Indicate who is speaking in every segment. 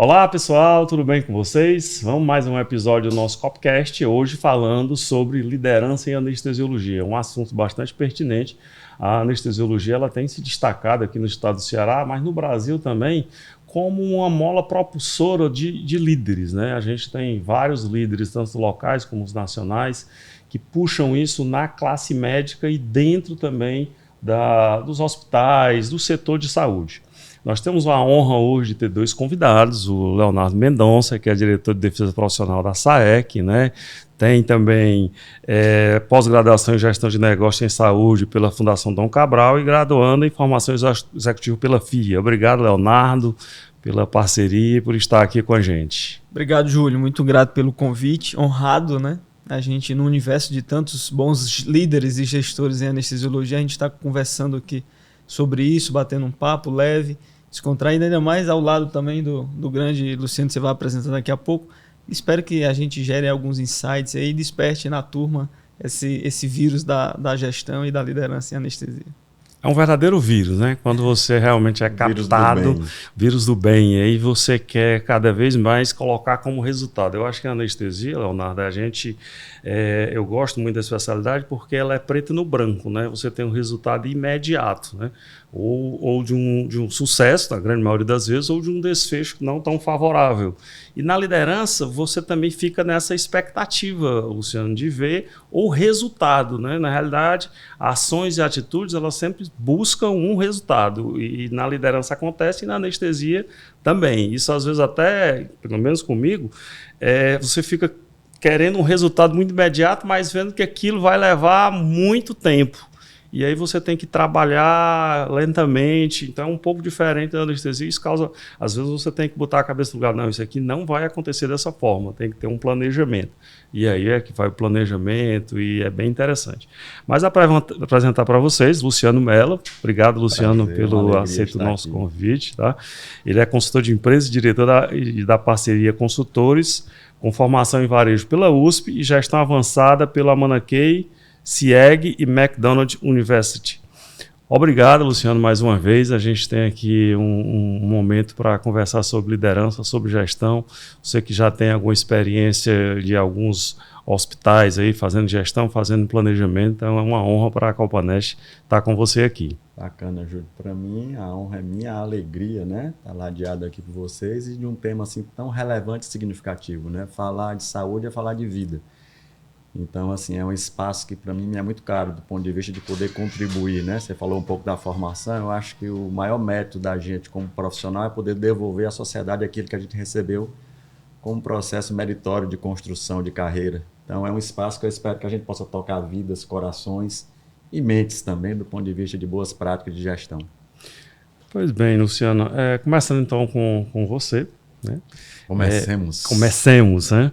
Speaker 1: Olá pessoal, tudo bem com vocês? Vamos mais um episódio do nosso Copcast, hoje falando sobre liderança em anestesiologia, um assunto bastante pertinente. A anestesiologia ela tem se destacado aqui no estado do Ceará, mas no Brasil também, como uma mola propulsora de líderes, né? A gente tem vários líderes, tanto locais como os nacionais, que puxam isso na classe médica e dentro também dos hospitais, do setor de saúde. Nós temos a honra hoje de ter dois convidados, o Leonardo Mendonça, que é diretor de defesa profissional da SAEC, né? Tem também pós-graduação em gestão de negócios em saúde pela Fundação Dom Cabral e graduando em formação executiva pela FIA. Obrigado, Leonardo, pela parceria e por estar aqui com a gente.
Speaker 2: Obrigado, Júlio. Muito grato pelo convite. Honrado, né? A gente, no universo de tantos bons líderes e gestores em anestesiologia, a gente está conversando aqui sobre isso, batendo um papo leve, descontraído, ainda mais ao lado também do grande Luciano, que você vai apresentar daqui a pouco. Espero que a gente gere alguns insights aí e desperte na turma esse vírus da gestão e da liderança em anestesia.
Speaker 1: É um verdadeiro vírus, né? Quando você realmente é captado, vírus do bem, e aí você quer cada vez mais colocar como resultado. Eu acho que a anestesia, Leonardo, eu gosto muito da especialidade porque ela é preto no branco, né? Você tem um resultado imediato, né? Ou de um sucesso, na grande maioria das vezes, ou de um desfecho não tão favorável. E na liderança, você também fica nessa expectativa, Luciano, de ver o resultado, né? Na realidade, ações e atitudes, elas sempre buscam um resultado. E na liderança acontece e na anestesia também. Isso, às vezes, até, pelo menos comigo, você fica querendo um resultado muito imediato, mas vendo que aquilo vai levar muito tempo. E aí você tem que trabalhar lentamente, então é um pouco diferente da anestesia. Isso causa, às vezes você tem que botar a cabeça no lugar, não, isso aqui não vai acontecer dessa forma, tem que ter um planejamento. E aí é que vai o planejamento e é bem interessante. Mas apresentar para vocês, Luciano Mello. Obrigado, Luciano, pelo aceito o nosso convite. Tá? Ele é consultor de empresas e diretor da parceria Consultores, com formação em varejo pela USP e gestão avançada pela Mauna Kea, CIEG e McDonald University. Obrigado, Luciano, mais uma vez. A gente tem aqui um momento para conversar sobre liderança, sobre gestão. Você que já tem alguma experiência de alguns hospitais aí, fazendo gestão, fazendo planejamento, então é uma honra para a Copanest estar com você aqui.
Speaker 3: Bacana, Júlio. Para mim, a honra é minha, a alegria, né? Estar ladeado aqui por vocês e de um tema assim tão relevante e significativo, né? Falar de saúde é falar de vida. Então, assim, é um espaço que para mim me é muito caro do ponto de vista de poder contribuir, né? Você falou um pouco da formação, eu acho que o maior mérito da gente como profissional é poder devolver à sociedade aquilo que a gente recebeu como processo meritório de construção de carreira. Então, é um espaço que eu espero que a gente possa tocar vidas, corações e mentes também do ponto de vista de boas práticas de gestão.
Speaker 1: Pois bem, Luciano, começando então com você, né? Comecemos, né?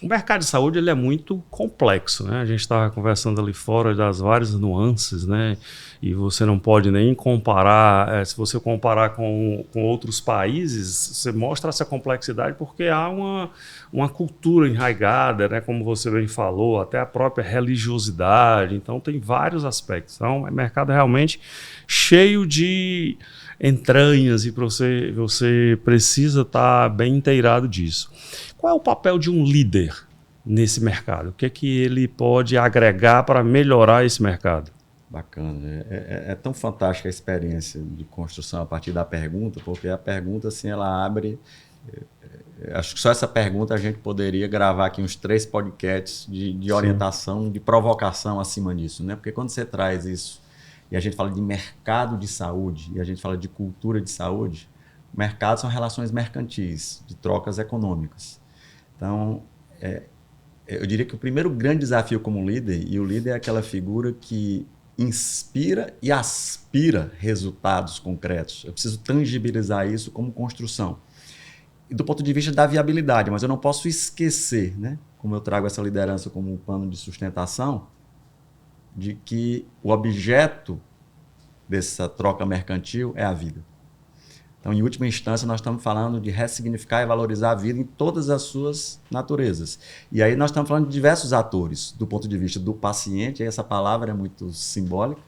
Speaker 1: O mercado de saúde ele é muito complexo, né? A gente estava conversando ali fora das várias nuances, né? E você não pode nem comparar, se você comparar com outros países, você mostra essa complexidade porque há uma cultura enraigada, né? Como você bem falou, até a própria religiosidade, então tem vários aspectos. Então, é um mercado realmente cheio de entranhas e você precisa estar bem inteirado disso. Qual é o papel de um líder nesse mercado? O que é que ele pode agregar para melhorar esse mercado?
Speaker 3: Bacana. É tão fantástica a experiência de construção a partir da pergunta, porque a pergunta, assim, ela abre... Acho que só essa pergunta a gente poderia gravar aqui uns 3 podcasts de orientação, de provocação acima disso, né? Porque quando você traz isso e a gente fala de mercado de saúde e a gente fala de cultura de saúde, mercado são relações mercantis, de trocas econômicas. Então, eu diria que o primeiro grande desafio como líder, e o líder é aquela figura que inspira e aspira resultados concretos. Eu preciso tangibilizar isso como construção. E do ponto de vista da viabilidade, mas eu não posso esquecer, né, como eu trago essa liderança como um plano de sustentação, de que o objeto dessa troca mercantil é a vida. Então, em última instância, nós estamos falando de ressignificar e valorizar a vida em todas as suas naturezas. E aí nós estamos falando de diversos atores, do ponto de vista do paciente, aí essa palavra é muito simbólica,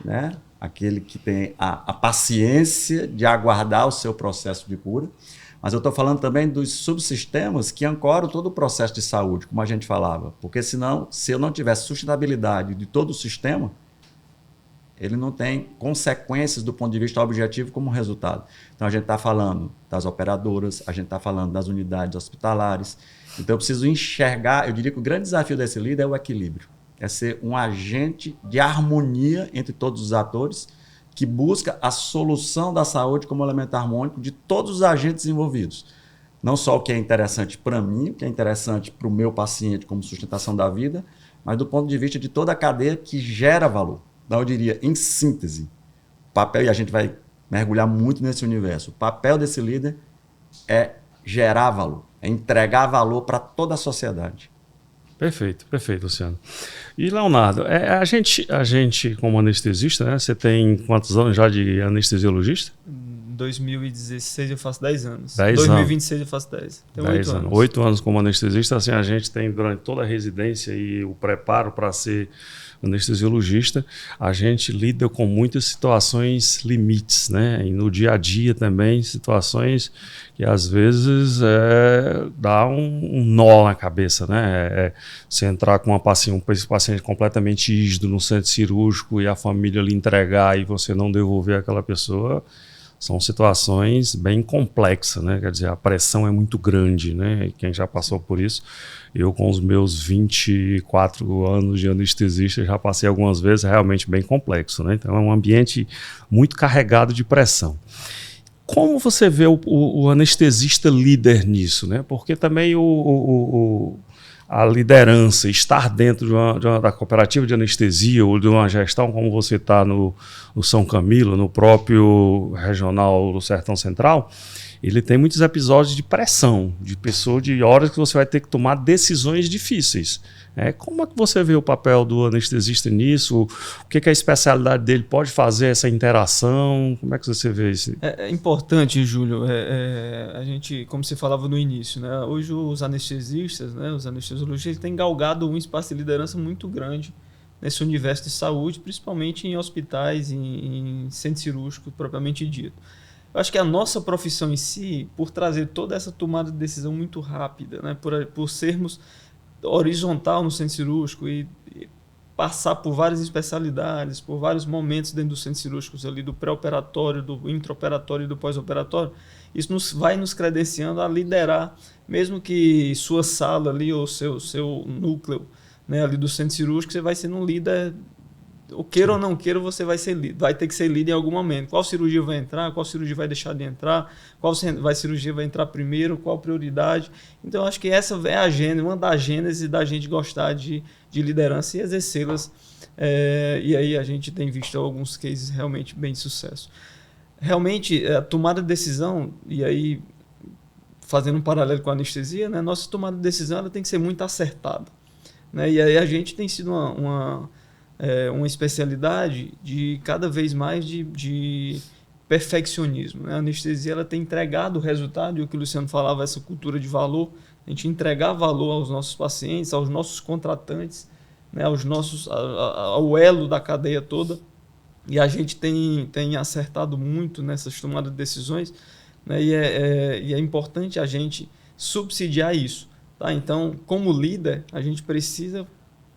Speaker 3: né? aquele que tem a paciência de aguardar o seu processo de cura. Mas eu estou falando também dos subsistemas que ancoram todo o processo de saúde, como a gente falava. Porque senão, se eu não tivesse sustentabilidade de todo o sistema, ele não tem consequências do ponto de vista objetivo como resultado. Então, a gente está falando das operadoras, a gente está falando das unidades hospitalares. Então, eu preciso enxergar, eu diria que o grande desafio desse líder é o equilíbrio. É ser um agente de harmonia entre todos os atores que busca a solução da saúde como elemento harmônico de todos os agentes envolvidos. Não só o que é interessante para mim, o que é interessante para o meu paciente como sustentação da vida, mas do ponto de vista de toda a cadeia que gera valor. Então, eu diria, em síntese, o papel, e a gente vai mergulhar muito nesse universo, o papel desse líder é gerar valor, é entregar valor para toda a sociedade.
Speaker 1: Perfeito, Luciano. E, Leonardo, a gente como anestesista, né? Você tem quantos anos já de anestesiologista?
Speaker 2: Em 2016 eu faço 10 anos.
Speaker 1: 10
Speaker 2: 2026 eu faço 10. Tenho 8 anos.
Speaker 1: 8 anos como anestesista. Assim, a gente tem durante toda a residência e o preparo para ser anestesiologista, a gente lida com muitas situações limites, né? E no dia a dia também, situações que às vezes dá um nó na cabeça, né? Você entrar com um paciente completamente rígido no centro cirúrgico e a família lhe entregar e você não devolver aquela pessoa, são situações bem complexas, né? Quer dizer, a pressão é muito grande, né? E quem já passou por isso, eu com os meus 24 anos de anestesista já passei algumas vezes, realmente bem complexo, né? Então é um ambiente muito carregado de pressão. Como você vê o anestesista líder nisso, né? Porque também a liderança, estar dentro da cooperativa de anestesia ou de uma gestão como você está no São Camilo, no próprio regional do Sertão Central, ele tem muitos episódios de pressão, de horas que você vai ter que tomar decisões difíceis. Como é que você vê o papel do anestesista nisso? O que a especialidade dele pode fazer, essa interação? Como é que você vê isso?
Speaker 2: É importante, Júlio, a gente, como você falava no início, né? Hoje os anestesistas, né, os anestesiologistas têm galgado um espaço de liderança muito grande nesse universo de saúde, principalmente em hospitais, em centro cirúrgico propriamente dito. Eu acho que a nossa profissão em si, por trazer toda essa tomada de decisão muito rápida, né, por sermos horizontal no centro cirúrgico e passar por várias especialidades, por vários momentos dentro dos centros cirúrgicos ali, do pré-operatório, do intraoperatório e do pós-operatório, isso vai nos credenciando a liderar, mesmo que sua sala ali ou seu núcleo, né, ali do centro cirúrgico, você vai sendo um líder, ou queira ou não queira, você vai ter que ser líder em algum momento. Qual cirurgia vai entrar, qual cirurgia vai deixar de entrar, qual cirurgia vai entrar primeiro, qual prioridade. Então, eu acho que essa é a agenda, uma das agendas da gente gostar de liderança e exercê-las. E aí a gente tem visto alguns cases realmente bem de sucesso. Realmente, a tomada de decisão, e aí fazendo um paralelo com a anestesia, né, nossa tomada de decisão ela tem que ser muito acertada. Né? E aí a gente tem sido uma especialidade de cada vez mais de perfeccionismo. Né? A anestesia ela tem entregado o resultado, e o que o Luciano falava, essa cultura de valor, a gente entregar valor aos nossos pacientes, aos nossos contratantes, né? Ao elo da cadeia toda, e a gente tem acertado muito nessas tomadas de decisões, né? E é importante a gente subsidiar isso. Tá? Então, como líder, a gente precisa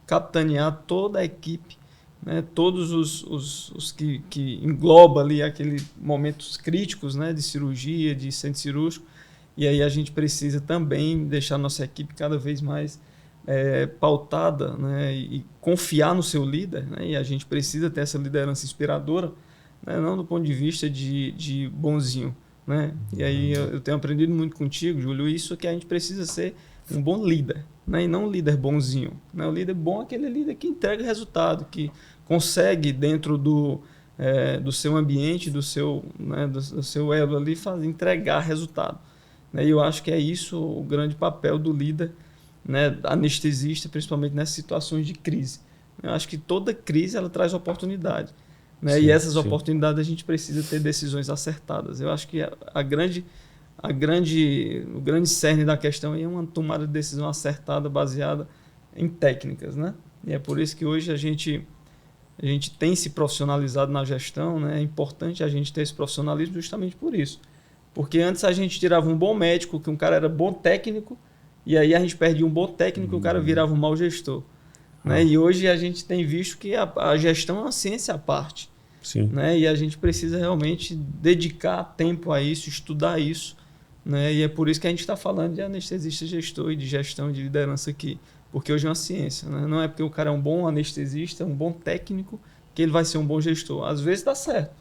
Speaker 2: capitanear toda a equipe, né, todos os que engloba ali aqueles momentos críticos, né, de cirurgia, de centro cirúrgico, e aí a gente precisa também deixar nossa equipe cada vez mais pautada, né, e confiar no seu líder, né, e a gente precisa ter essa liderança inspiradora, né, não do ponto de vista de bonzinho, né, e aí eu tenho aprendido muito contigo, Júlio, isso que a gente precisa ser um bom líder, né? E não um líder bonzinho. Né? O líder bom é aquele líder que entrega resultado, que consegue dentro do seu ambiente, do seu elo ali, entregar resultado. Né? E eu acho que é isso o grande papel do líder, né? Anestesista, principalmente nessas situações de crise. Eu acho que toda crise ela traz oportunidade. Né? Sim, e essas oportunidades a gente precisa ter decisões acertadas. Eu acho que o grande cerne da questão é uma tomada de decisão acertada, baseada em técnicas, né? E é por isso que hoje a gente A gente tem se profissionalizado na gestão, né? É importante a gente ter esse profissionalismo justamente por isso. Porque antes a gente tirava um bom médico, que um cara era bom técnico, e aí a gente perdia um bom técnico e o cara virava um mau gestor. Né? E hoje a gente tem visto que a gestão é uma ciência à parte.
Speaker 1: Sim.
Speaker 2: Né? E a gente precisa realmente dedicar tempo a isso, estudar isso. Né? E é por isso que a gente está falando de anestesista gestor e de gestão de liderança aqui. Porque hoje é uma ciência. Né? Não é porque o cara é um bom anestesista, um bom técnico, que ele vai ser um bom gestor. Às vezes dá certo.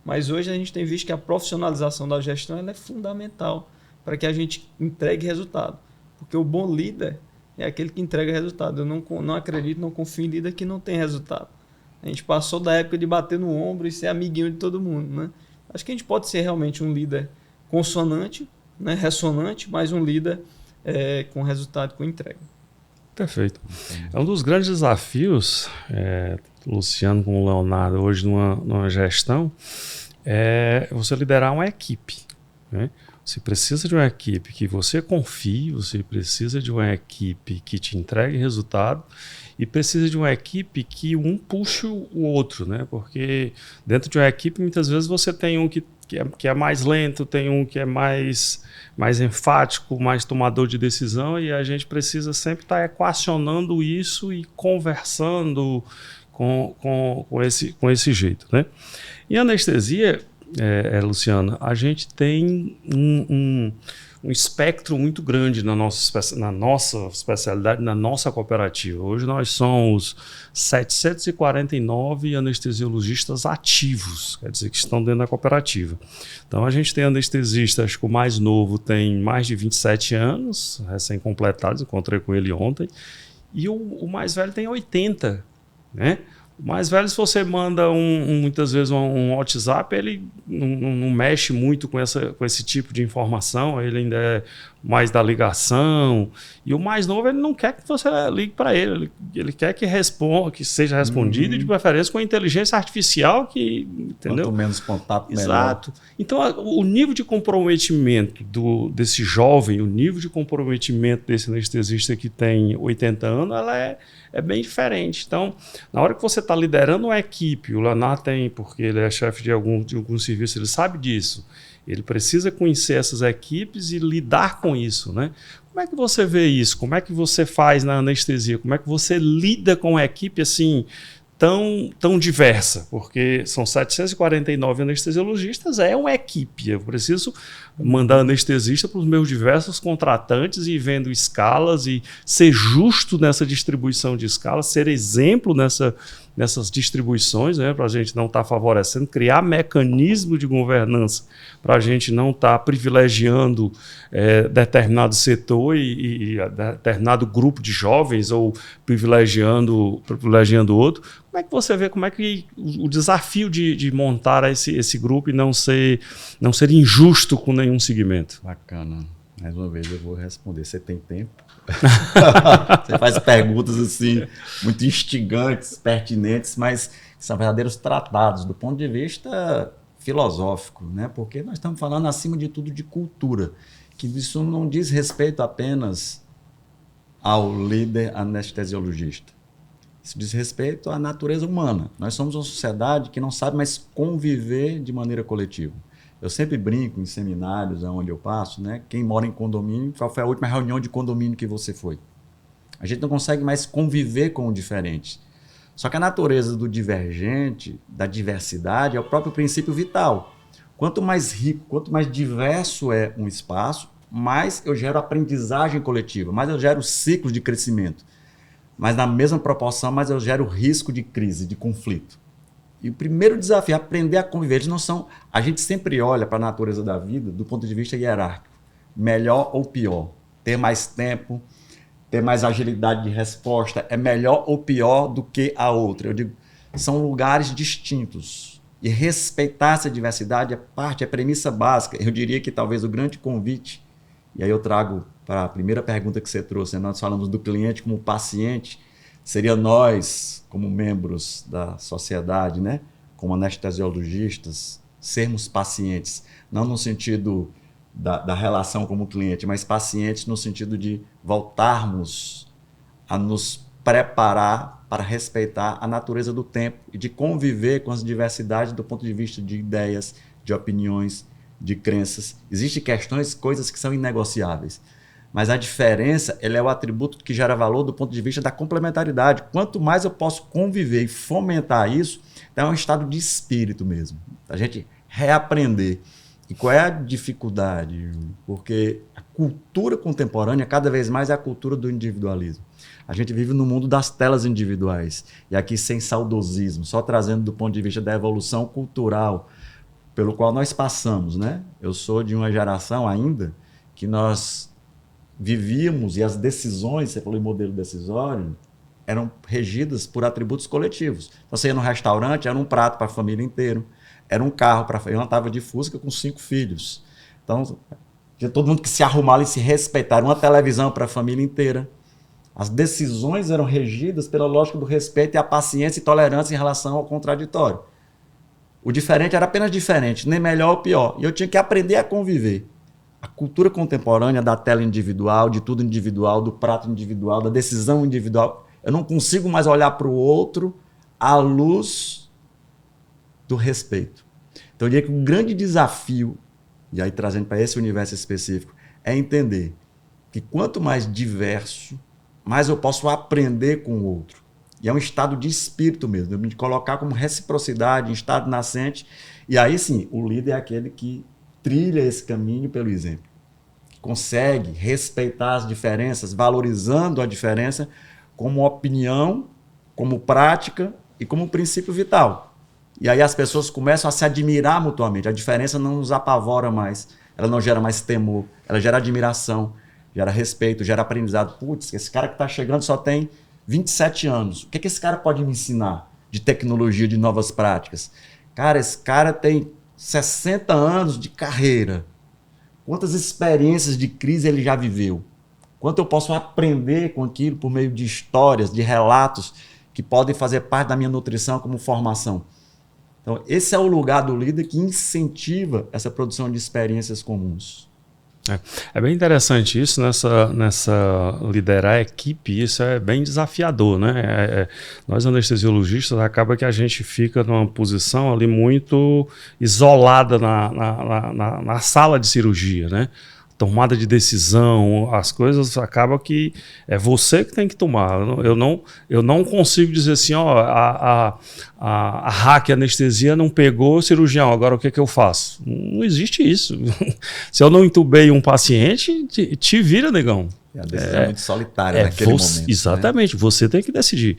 Speaker 2: Mas hoje a gente tem visto que a profissionalização da gestão ela é fundamental para que a gente entregue resultado. Porque o bom líder é aquele que entrega resultado. Eu não acredito, não confio em líder que não tem resultado. A gente passou da época de bater no ombro e ser amiguinho de todo mundo. Né? Acho que a gente pode ser realmente um líder consonante, né? Ressonante, mas um líder com resultado, com entrega.
Speaker 1: Perfeito. É um dos grandes desafios, Luciano com o Leonardo, hoje numa gestão, é você liderar uma equipe. Né? Você precisa de uma equipe que você confie, você precisa de uma equipe que te entregue resultado e precisa de uma equipe que um puxe o outro, né? Porque dentro de uma equipe, muitas vezes você tem um que é mais lento, tem um que é mais enfático, mais tomador de decisão, e a gente precisa sempre estar equacionando isso e conversando com esse jeito. Né? Em anestesia, Luciano, a gente tem um espectro muito grande na nossa especialidade, na nossa cooperativa. Hoje nós somos 749 anestesiologistas ativos, quer dizer, que estão dentro da cooperativa. Então a gente tem anestesista, acho que o mais novo tem mais de 27 anos, recém-completados, encontrei com ele ontem, e o mais velho tem 80, né? O mais velho, se você manda muitas vezes um WhatsApp, ele não mexe muito com esse tipo de informação, ele ainda é mais da ligação. E o mais novo, ele não quer que você ligue para ele, ele quer que seja respondido, e de preferência com inteligência artificial, entendeu?
Speaker 3: Quanto menos contato, melhor.
Speaker 1: Exato. Então, o nível de comprometimento desse jovem, o nível de comprometimento desse anestesista que tem 80 anos, ela é bem diferente. Então, na hora que você está liderando uma equipe, o Leonardo tem, porque ele é chefe de algum serviço, ele sabe disso. Ele precisa conhecer essas equipes e lidar com isso, né? Como é que você vê isso? Como é que você faz na anestesia? Como é que você lida com uma equipe assim tão diversa? Porque são 749 anestesiologistas, é uma equipe. Eu preciso mandar anestesista para os meus diversos contratantes e ir vendo escalas e ser justo nessa distribuição de escalas, ser exemplo nessas distribuições, né, para a gente não estar favorecendo, criar mecanismo de governança para a gente não estar privilegiando determinado setor e determinado grupo de jovens ou privilegiando outro. Como é que você vê, como é que o desafio de montar esse grupo e não ser injusto com nenhum segmento?
Speaker 3: Bacana. Mais uma vez eu vou responder. Você tem tempo? Você faz perguntas assim muito instigantes, pertinentes, mas são verdadeiros tratados do ponto de vista filosófico, né? Porque nós estamos falando acima de tudo de cultura, que isso não diz respeito apenas ao líder anestesiologista. Isso diz respeito à natureza humana. Nós somos uma sociedade que não sabe mais conviver de maneira coletiva. Eu sempre brinco em seminários onde eu passo, né? Quem mora em condomínio, qual foi a última reunião de condomínio que você foi? A gente não consegue mais conviver com o diferente. Só que a natureza do divergente, da diversidade, é o próprio princípio vital. Quanto mais rico, quanto mais diverso é um espaço, mais eu gero aprendizagem coletiva, mais eu gero ciclos de crescimento. Mas na mesma proporção, mais eu gero risco de crise, de conflito. E o primeiro desafio é aprender a conviver. Eles não são... A gente sempre olha para a natureza da vida do ponto de vista hierárquico. Melhor ou pior. Ter mais tempo, ter mais agilidade de resposta é melhor ou pior do que a outra. Eu digo, são lugares distintos. E respeitar essa diversidade é premissa básica. Eu diria que talvez o grande convite, e aí eu trago para a primeira pergunta que você trouxe, né? Nós falamos do cliente como paciente, seria nós, como membros da sociedade, né? Como anestesiologistas, sermos pacientes, não no sentido da relação como cliente, mas pacientes no sentido de voltarmos a nos preparar para respeitar a natureza do tempo e de conviver com as diversidades do ponto de vista de ideias, de opiniões, de crenças. Existem questões, coisas que são inegociáveis. Mas a diferença, ela é o atributo que gera valor do ponto de vista da complementaridade. Quanto mais eu posso conviver e fomentar isso, então é um estado de espírito mesmo. A gente reaprender. E qual é a dificuldade? Porque a cultura contemporânea, cada vez mais, é a cultura do individualismo. A gente vive no mundo das telas individuais. E aqui sem saudosismo, só trazendo do ponto de vista da evolução cultural pelo qual nós passamos, né? Eu sou de uma geração ainda que nós vivíamos, e as decisões, você falou em modelo decisório, eram regidas por atributos coletivos. Então, você ia no restaurante, era um prato para a família inteira, era um carro para... Eu andava de Fusca com 5 filhos. Então, tinha todo mundo que se arrumava e se respeitava. Uma televisão para a família inteira. As decisões eram regidas pela lógica do respeito e a paciência e tolerância em relação ao contraditório. O diferente era apenas diferente, nem melhor ou pior. E eu tinha que aprender a conviver. A cultura contemporânea da tela individual, de tudo individual, do prato individual, da decisão individual. Eu não consigo mais olhar para o outro à luz do respeito. Então, eu diria que o grande desafio, e aí trazendo para esse universo específico, é entender que quanto mais diverso, mais eu posso aprender com o outro. E é um estado de espírito mesmo, de colocar como reciprocidade, em estado nascente. E aí sim, o líder é aquele que trilha esse caminho pelo exemplo. Consegue respeitar as diferenças, valorizando a diferença como opinião, como prática e como princípio vital. E aí as pessoas começam a se admirar mutuamente. A diferença não nos apavora mais, ela não gera mais temor, ela gera admiração, gera respeito, gera aprendizado. Putz, esse cara que está chegando só tem 27 anos. O que esse cara pode me ensinar de tecnologia, de novas práticas? Cara, esse cara tem 60 anos de carreira. Quantas experiências de crise ele já viveu? Quanto eu posso aprender com aquilo por meio de histórias, de relatos que podem fazer parte da minha nutrição como formação? Então, esse é o lugar do líder que incentiva essa produção de experiências comuns.
Speaker 1: É bem interessante isso, nessa liderar a equipe, isso é bem desafiador, né? Nós anestesiologistas, acaba que a gente fica numa posição ali muito isolada na sala de cirurgia, né? Tomada de decisão, as coisas acaba que é você que tem que tomar. Eu não consigo dizer assim, ó, a hack anestesia não pegou o cirurgião, agora o que eu faço? Não existe isso. Se eu não entubei um paciente, te vira, negão.
Speaker 3: A decisão é muito solitária naquele momento.
Speaker 1: Exatamente, né? Você tem que decidir.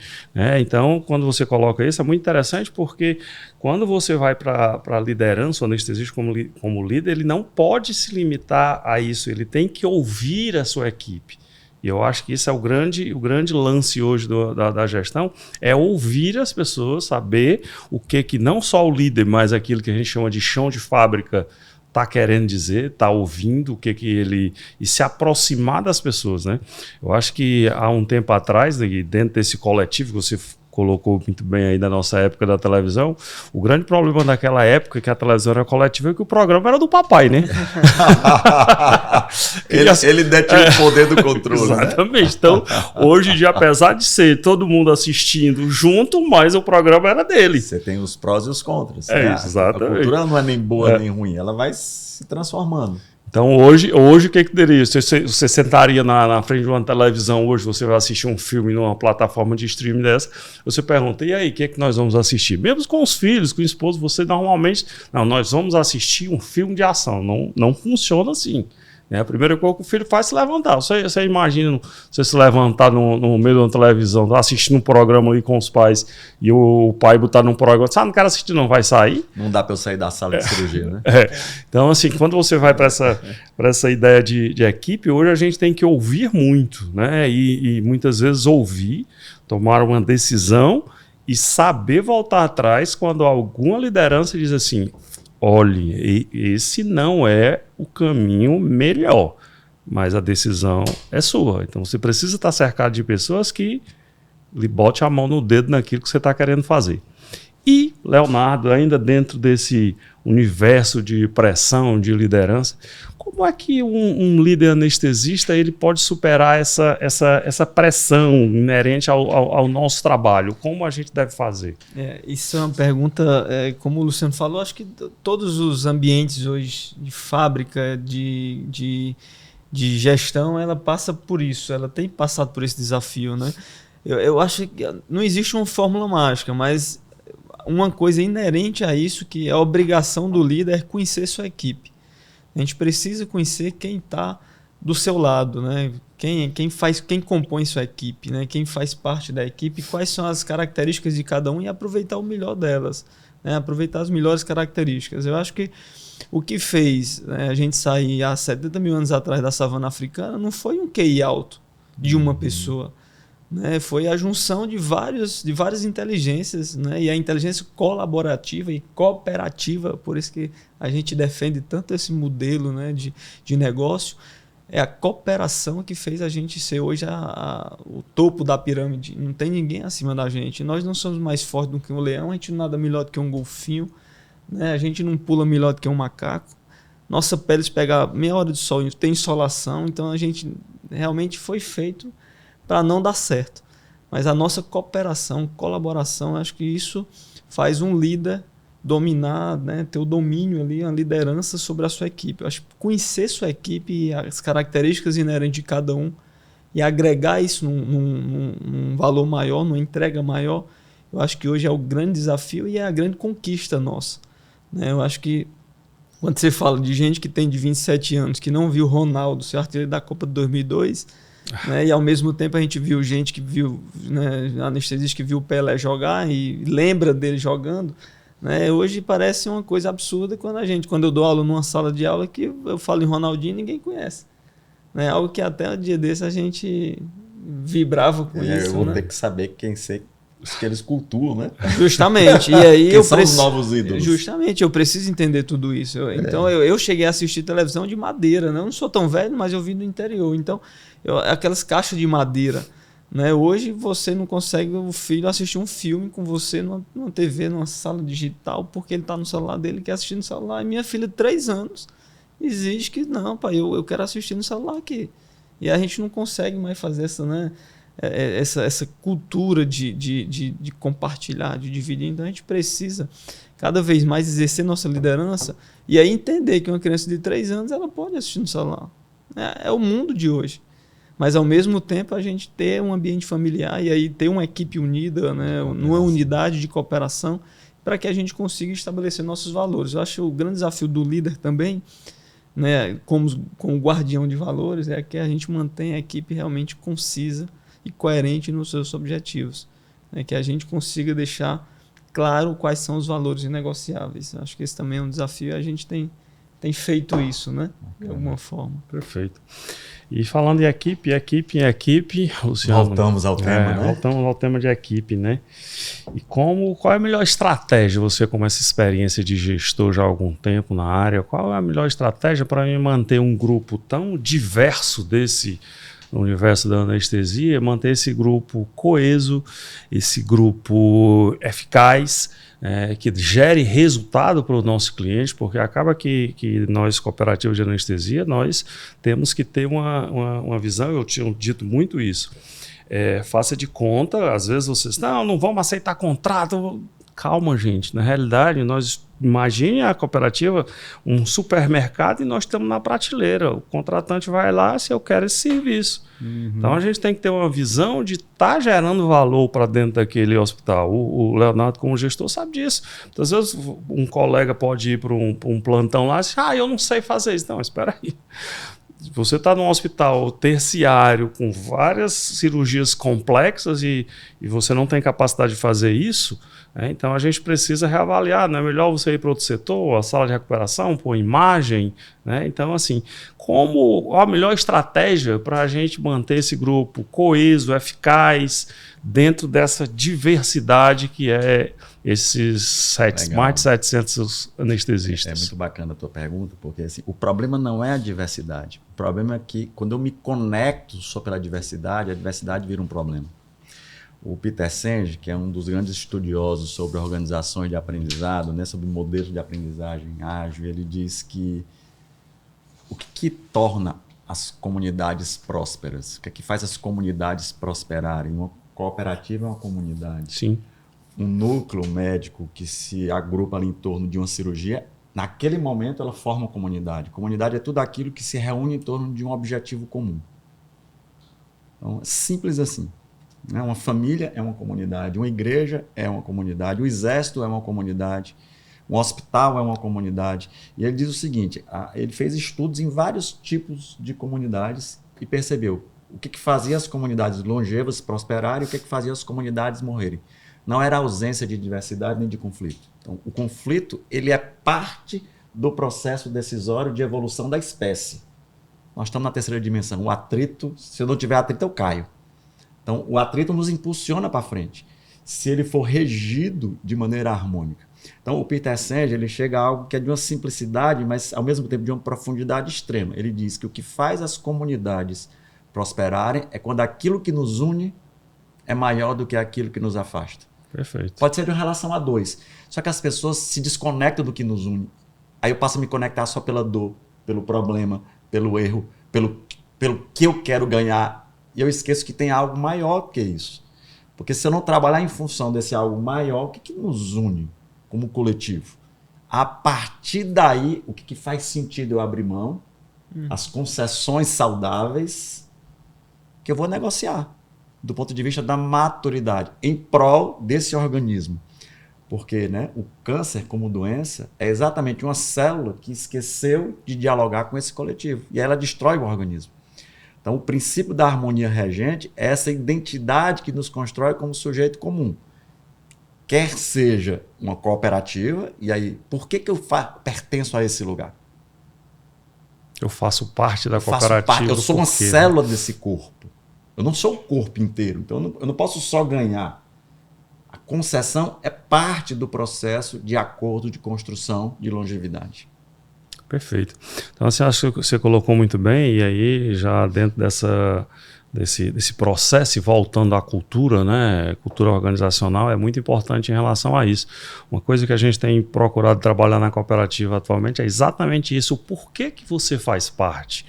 Speaker 1: Então, quando você coloca isso, é muito interessante porque quando você vai para a liderança, o anestesista como líder, ele não pode se limitar a isso, ele tem que ouvir a sua equipe. E eu acho que isso é o grande lance hoje da gestão, é ouvir as pessoas, saber o que não só o líder, mas aquilo que a gente chama de chão de fábrica está querendo dizer, está ouvindo o que ele... e se aproximar das pessoas, né? Eu acho que há um tempo atrás, dentro desse coletivo que você colocou muito bem aí da nossa época da televisão, o grande problema daquela época que a televisão era coletiva é que o programa era do papai, né?
Speaker 3: ele detinha o poder do controle.
Speaker 1: Exatamente. Né? Então, hoje em dia, apesar de ser todo mundo assistindo junto, mas o programa era dele.
Speaker 3: Você tem os prós e os contras.
Speaker 1: Exatamente.
Speaker 3: A cultura não é nem boa nem ruim, ela vai se transformando.
Speaker 1: Então, hoje o que teria? Você sentaria na frente de uma televisão hoje, você vai assistir um filme numa plataforma de streaming dessa, você pergunta, e aí, o que nós vamos assistir? Mesmo com os filhos, com o esposo, você normalmente... Não, nós vamos assistir um filme de ação. Não funciona assim. A primeira coisa que o filho faz é se levantar. Você imagina você se levantar no meio de uma televisão, assistindo um programa ali com os pais, e o pai botar num programa, não quero assistir não, vai sair?
Speaker 3: Não dá para eu sair da sala de cirurgia, né?
Speaker 1: Então, assim, quando você vai para essa ideia de equipe, hoje a gente tem que ouvir muito, né? E muitas vezes ouvir, tomar uma decisão e saber voltar atrás quando alguma liderança diz assim... Olhe, esse não é o caminho melhor, mas a decisão é sua. Então você precisa estar cercado de pessoas que lhe bote a mão no dedo naquilo que você está querendo fazer. E, Leonardo, ainda dentro desse universo de pressão, de liderança, como é que um líder anestesista ele pode superar essa pressão inerente ao nosso trabalho? Como a gente deve fazer?
Speaker 2: Isso é uma pergunta, como o Luciano falou, acho que todos os ambientes hoje de fábrica, de gestão, ela passa por isso, ela tem passado por esse desafio, né? Eu acho que não existe uma fórmula mágica, mas uma coisa inerente a isso, que é a obrigação do líder, é conhecer sua equipe. A gente precisa conhecer quem está do seu lado, né? Quem compõe sua equipe, né? Quem faz parte da equipe, quais são as características de cada um e aproveitar o melhor delas, né? Aproveitar as melhores características. Eu acho que o que fez, né, a gente sair há 70 mil anos atrás da savana africana não foi um QI alto de uma pessoa, né? Foi a junção de várias inteligências, né? E a inteligência colaborativa e cooperativa, por isso que a gente defende tanto esse modelo, né, de negócio. É a cooperação que fez a gente ser hoje o topo da pirâmide. Não tem ninguém acima da gente. Nós não somos mais fortes do que um leão, a gente não nada melhor do que um golfinho, né? A gente não pula melhor do que um macaco. Nossa pele, se pegar meia hora de sol, tem insolação, então a gente realmente foi feito para não dar certo. Mas a nossa cooperação, colaboração, acho que isso faz um líder dominar, né, ter o domínio ali, a liderança sobre a sua equipe. Eu acho que conhecer sua equipe e as características inerentes de cada um e agregar isso num valor maior, numa entrega maior, eu acho que hoje é o grande desafio e é a grande conquista nossa, né? Eu acho que quando você fala de gente que tem de 27 anos, que não viu Ronaldo ser artilheiro da Copa de 2002, né? E ao mesmo tempo a gente viu gente que viu, né, anestesista que viu o Pelé jogar e lembra dele jogando, né? Hoje parece uma coisa absurda quando eu dou aula numa sala de aula que eu falo em Ronaldinho e ninguém conhece, né? Algo que até o dia desse a gente vibrava com isso.
Speaker 3: Eu vou,
Speaker 2: né?
Speaker 3: ter que saber que eles cultuam, né?
Speaker 2: Justamente. E aí
Speaker 3: quem são os novos ídolos?
Speaker 2: Justamente, eu preciso entender tudo isso. Então eu cheguei a assistir televisão de madeira, né? Eu não sou tão velho, mas eu vim do interior. Então, aquelas caixas de madeira, né? Hoje você não consegue o filho assistir um filme com você numa TV, numa sala digital, porque ele está no celular dele e quer assistir no celular. E minha filha de 3 anos exige que, não, pai, eu quero assistir no celular aqui. E a gente não consegue mais fazer essa, né, essa cultura de compartilhar, de dividir. Então a gente precisa cada vez mais exercer nossa liderança e aí entender que uma criança de 3 anos ela pode assistir no celular. É o mundo de hoje. Mas, ao mesmo tempo, a gente ter um ambiente familiar e aí ter uma equipe unida, né, numa unidade de cooperação, para que a gente consiga estabelecer nossos valores. Eu acho que o grande desafio do líder também, né, como guardião de valores, é que a gente mantenha a equipe realmente concisa e coerente nos seus objetivos. Né, que a gente consiga deixar claro quais são os valores inegociáveis. Acho que esse também é um desafio e a gente tem feito isso, né, de alguma forma.
Speaker 1: Perfeito. E falando em equipe, Luciano,
Speaker 3: voltamos ao tema, né?
Speaker 1: Voltamos ao tema de equipe, né? E qual é a melhor estratégia, você com essa experiência de gestor já há algum tempo na área, qual é a melhor estratégia para mim manter um grupo tão diverso no universo da anestesia, manter esse grupo coeso, esse grupo eficaz, que gere resultado para o nosso cliente, porque acaba que nós, cooperativos de anestesia, nós temos que ter uma visão, eu tinha dito muito isso, faça de conta, às vezes vocês, não vamos aceitar contrato. Calma, gente, na realidade, imagine a cooperativa, um supermercado e nós estamos na prateleira, o contratante vai lá se eu quero esse serviço. Então a gente tem que ter uma visão de estar gerando valor para dentro daquele hospital. O Leonardo, como gestor, sabe disso. Muitas vezes um colega pode ir para um plantão lá e dizer, eu não sei fazer isso. Não, espera aí. Você está num hospital terciário com várias cirurgias complexas e você não tem capacidade de fazer isso, então a gente precisa reavaliar. Não é melhor você ir para outro setor, a sala de recuperação, por imagem, né? Então, assim, como a melhor estratégia para a gente manter esse grupo coeso, eficaz, dentro dessa diversidade que é esses mais de 700 anestesistas.
Speaker 3: É muito bacana a tua pergunta, porque assim, o problema não é a diversidade. O problema é que quando eu me conecto só pela diversidade, a diversidade vira um problema. O Peter Senge, que é um dos grandes estudiosos sobre organizações de aprendizado, né, sobre modelos de aprendizagem ágil, ele diz que o que torna as comunidades prósperas, o que faz as comunidades prosperarem? Uma cooperativa é uma comunidade.
Speaker 1: Sim.
Speaker 3: Um núcleo médico que se agrupa ali em torno de uma cirurgia, naquele momento ela forma uma comunidade. Comunidade é tudo aquilo que se reúne em torno de um objetivo comum. Então, é simples assim. Uma família é uma comunidade, uma igreja é uma comunidade, o exército é uma comunidade, um hospital é uma comunidade. E ele diz o seguinte, ele fez estudos em vários tipos de comunidades e percebeu o que fazia as comunidades longevas prosperarem e o que fazia as comunidades morrerem. Não era a ausência de diversidade nem de conflito. Então, o conflito ele é parte do processo decisório de evolução da espécie. Nós estamos na terceira dimensão. O atrito, se eu não tiver atrito, eu caio. Então, o atrito nos impulsiona para frente, se ele for regido de maneira harmônica. Então, o Peter Senge, ele chega a algo que é de uma simplicidade, mas, ao mesmo tempo, de uma profundidade extrema. Ele diz que o que faz as comunidades prosperarem é quando aquilo que nos une é maior do que aquilo que nos afasta.
Speaker 1: Perfeito.
Speaker 3: Pode ser de uma relação a dois. Só que as pessoas se desconectam do que nos une. Aí eu passo a me conectar só pela dor, pelo problema, pelo erro, pelo que eu quero ganhar. E eu esqueço que tem algo maior que isso. Porque se eu não trabalhar em função desse algo maior, o que nos une como coletivo? A partir daí, o que faz sentido eu abrir mão? As concessões saudáveis que eu vou negociar do ponto de vista da maturidade em prol desse organismo. Porque, né, o câncer como doença é exatamente uma célula que esqueceu de dialogar com esse coletivo. E aí ela destrói o organismo. Então, o princípio da harmonia regente é essa identidade que nos constrói como sujeito comum. Quer seja uma cooperativa, e aí, por que eu pertenço a esse lugar?
Speaker 1: Eu faço parte da cooperativa.
Speaker 3: Eu sou uma célula desse corpo. Eu não sou o corpo inteiro. Então, eu não posso só ganhar. A concessão é parte do processo de acordo de construção de longevidade.
Speaker 1: Perfeito. Então, assim, acho que você colocou muito bem, e aí, já dentro desse processo, e voltando à cultura, né? Cultura organizacional é muito importante em relação a isso. Uma coisa que a gente tem procurado trabalhar na cooperativa atualmente é exatamente isso. O porquê que você faz parte?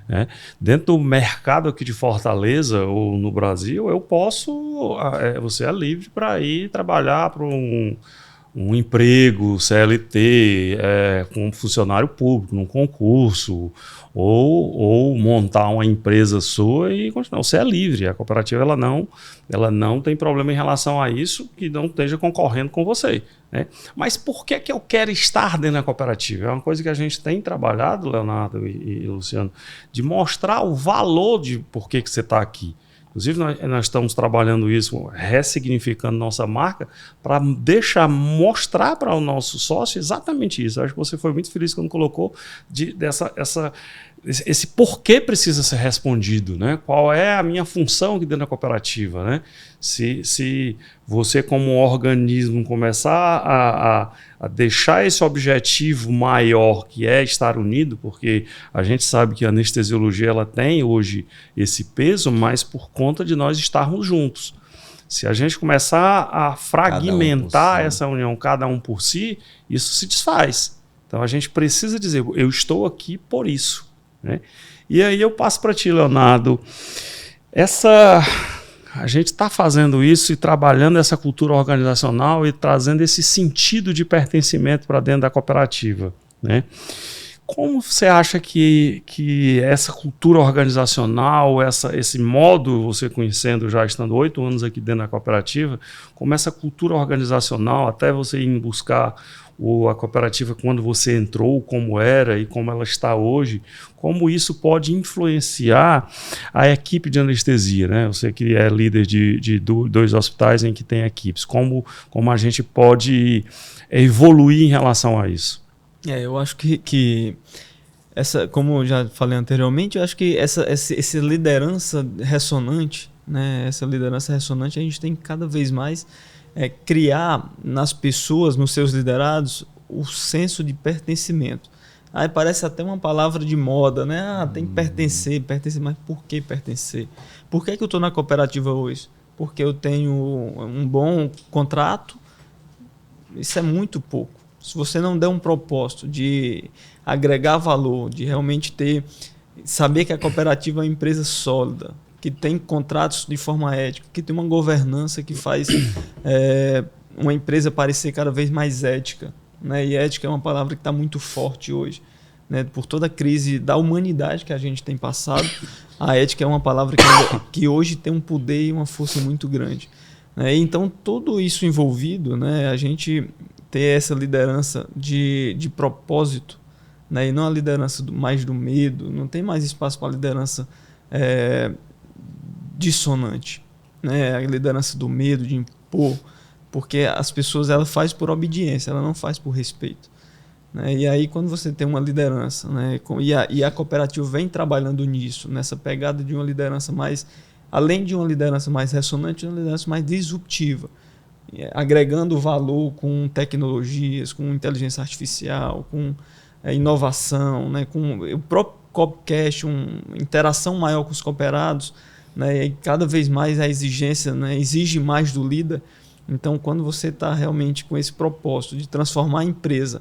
Speaker 1: Né? Dentro do mercado aqui de Fortaleza ou no Brasil, eu posso, você é livre para ir trabalhar para um emprego CLT, como funcionário público, num concurso, ou montar uma empresa sua e continuar. Você é livre. A cooperativa ela não tem problema em relação a isso, que não esteja concorrendo com você. Né? Mas por que eu quero estar dentro da cooperativa? É uma coisa que a gente tem trabalhado, Leonardo e Luciano, de mostrar o valor de por que você está aqui. Inclusive, nós estamos trabalhando isso, ressignificando nossa marca, para mostrar para o nosso sócio exatamente isso. Eu acho que você foi muito feliz quando colocou esse porquê precisa ser respondido, né? Qual é a minha função aqui dentro da cooperativa, né? Se você, como um organismo, começar a deixar esse objetivo maior, que é estar unido, porque a gente sabe que a anestesiologia ela tem hoje esse peso, mas por conta de nós estarmos juntos. Se a gente começar a fragmentar essa união, cada um por si, isso se desfaz. Então a gente precisa dizer, eu estou aqui por isso. Né? E aí eu passo para ti, Leonardo, a gente está fazendo isso e trabalhando essa cultura organizacional e trazendo esse sentido de pertencimento para dentro da cooperativa. Né? Como você acha que essa cultura organizacional, esse modo, você conhecendo, já estando 8 anos aqui dentro da cooperativa, como essa cultura organizacional, até você ir buscar a cooperativa quando você entrou, como era e como ela está hoje, como isso pode influenciar a equipe de anestesia, né? Você que é líder de 2 hospitais em que tem equipes, como a gente pode evoluir em relação a isso?
Speaker 2: Eu acho que essa, como eu já falei anteriormente, eu acho que essa liderança ressonante, né? Essa liderança ressonante a gente tem que cada vez mais criar nas pessoas, nos seus liderados, o senso de pertencimento. Aí parece até uma palavra de moda, né? Tem que pertencer, mas por que pertencer? Por que eu estou na cooperativa hoje? porque eu tenho um bom contrato, isso é muito pouco. Se você não der um propósito de agregar valor, de realmente saber que a cooperativa é uma empresa sólida, que tem contratos de forma ética, que tem uma governança que faz uma empresa parecer cada vez mais ética, né? E ética é uma palavra que está muito forte hoje, né? Por toda a crise da humanidade que a gente tem passado, a ética é uma palavra que hoje tem um poder e uma força muito grande, né? Então, tudo isso envolvido, né? A gente ter essa liderança de propósito, né? E não a liderança mais do medo, não tem mais espaço para a liderança dissonante, né? A liderança do medo, de impor, porque as pessoas ela faz por obediência, ela não faz por respeito, né? E aí quando você tem uma liderança, né? E a cooperativa vem trabalhando nisso, nessa pegada de uma liderança mais, além de uma liderança mais ressonante, uma liderança mais disruptiva, agregando valor com tecnologias, com inteligência artificial, com inovação, né? Com o próprio Coopcast, uma interação maior com os cooperados, né? E cada vez mais a exigência, né? Exige mais do líder. Então, quando você está realmente com esse propósito de transformar a empresa,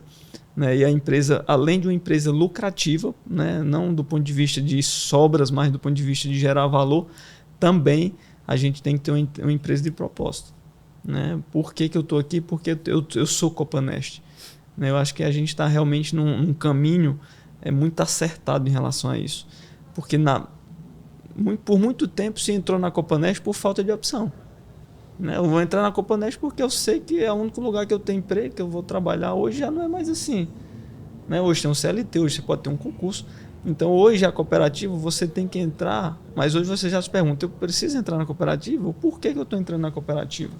Speaker 2: né? E a empresa, além de uma empresa lucrativa, né? Não do ponto de vista de sobras, mas do ponto de vista de gerar valor, também a gente tem que ter uma empresa de propósito, né? Por que eu estou aqui? Porque eu sou Copanest, né? Eu acho que a gente está realmente num caminho muito acertado em relação a isso. Porque por muito tempo se entrou na Copanest por falta de opção, né? Eu vou entrar na Copanest porque eu sei que é o único lugar que eu tenho emprego, que eu vou trabalhar. Hoje já não é mais assim, né? Hoje tem um CLT, hoje você pode ter um concurso. Então hoje a cooperativa você tem que entrar, mas hoje você já se pergunta, eu preciso entrar na cooperativa? Por que eu estou entrando na cooperativa?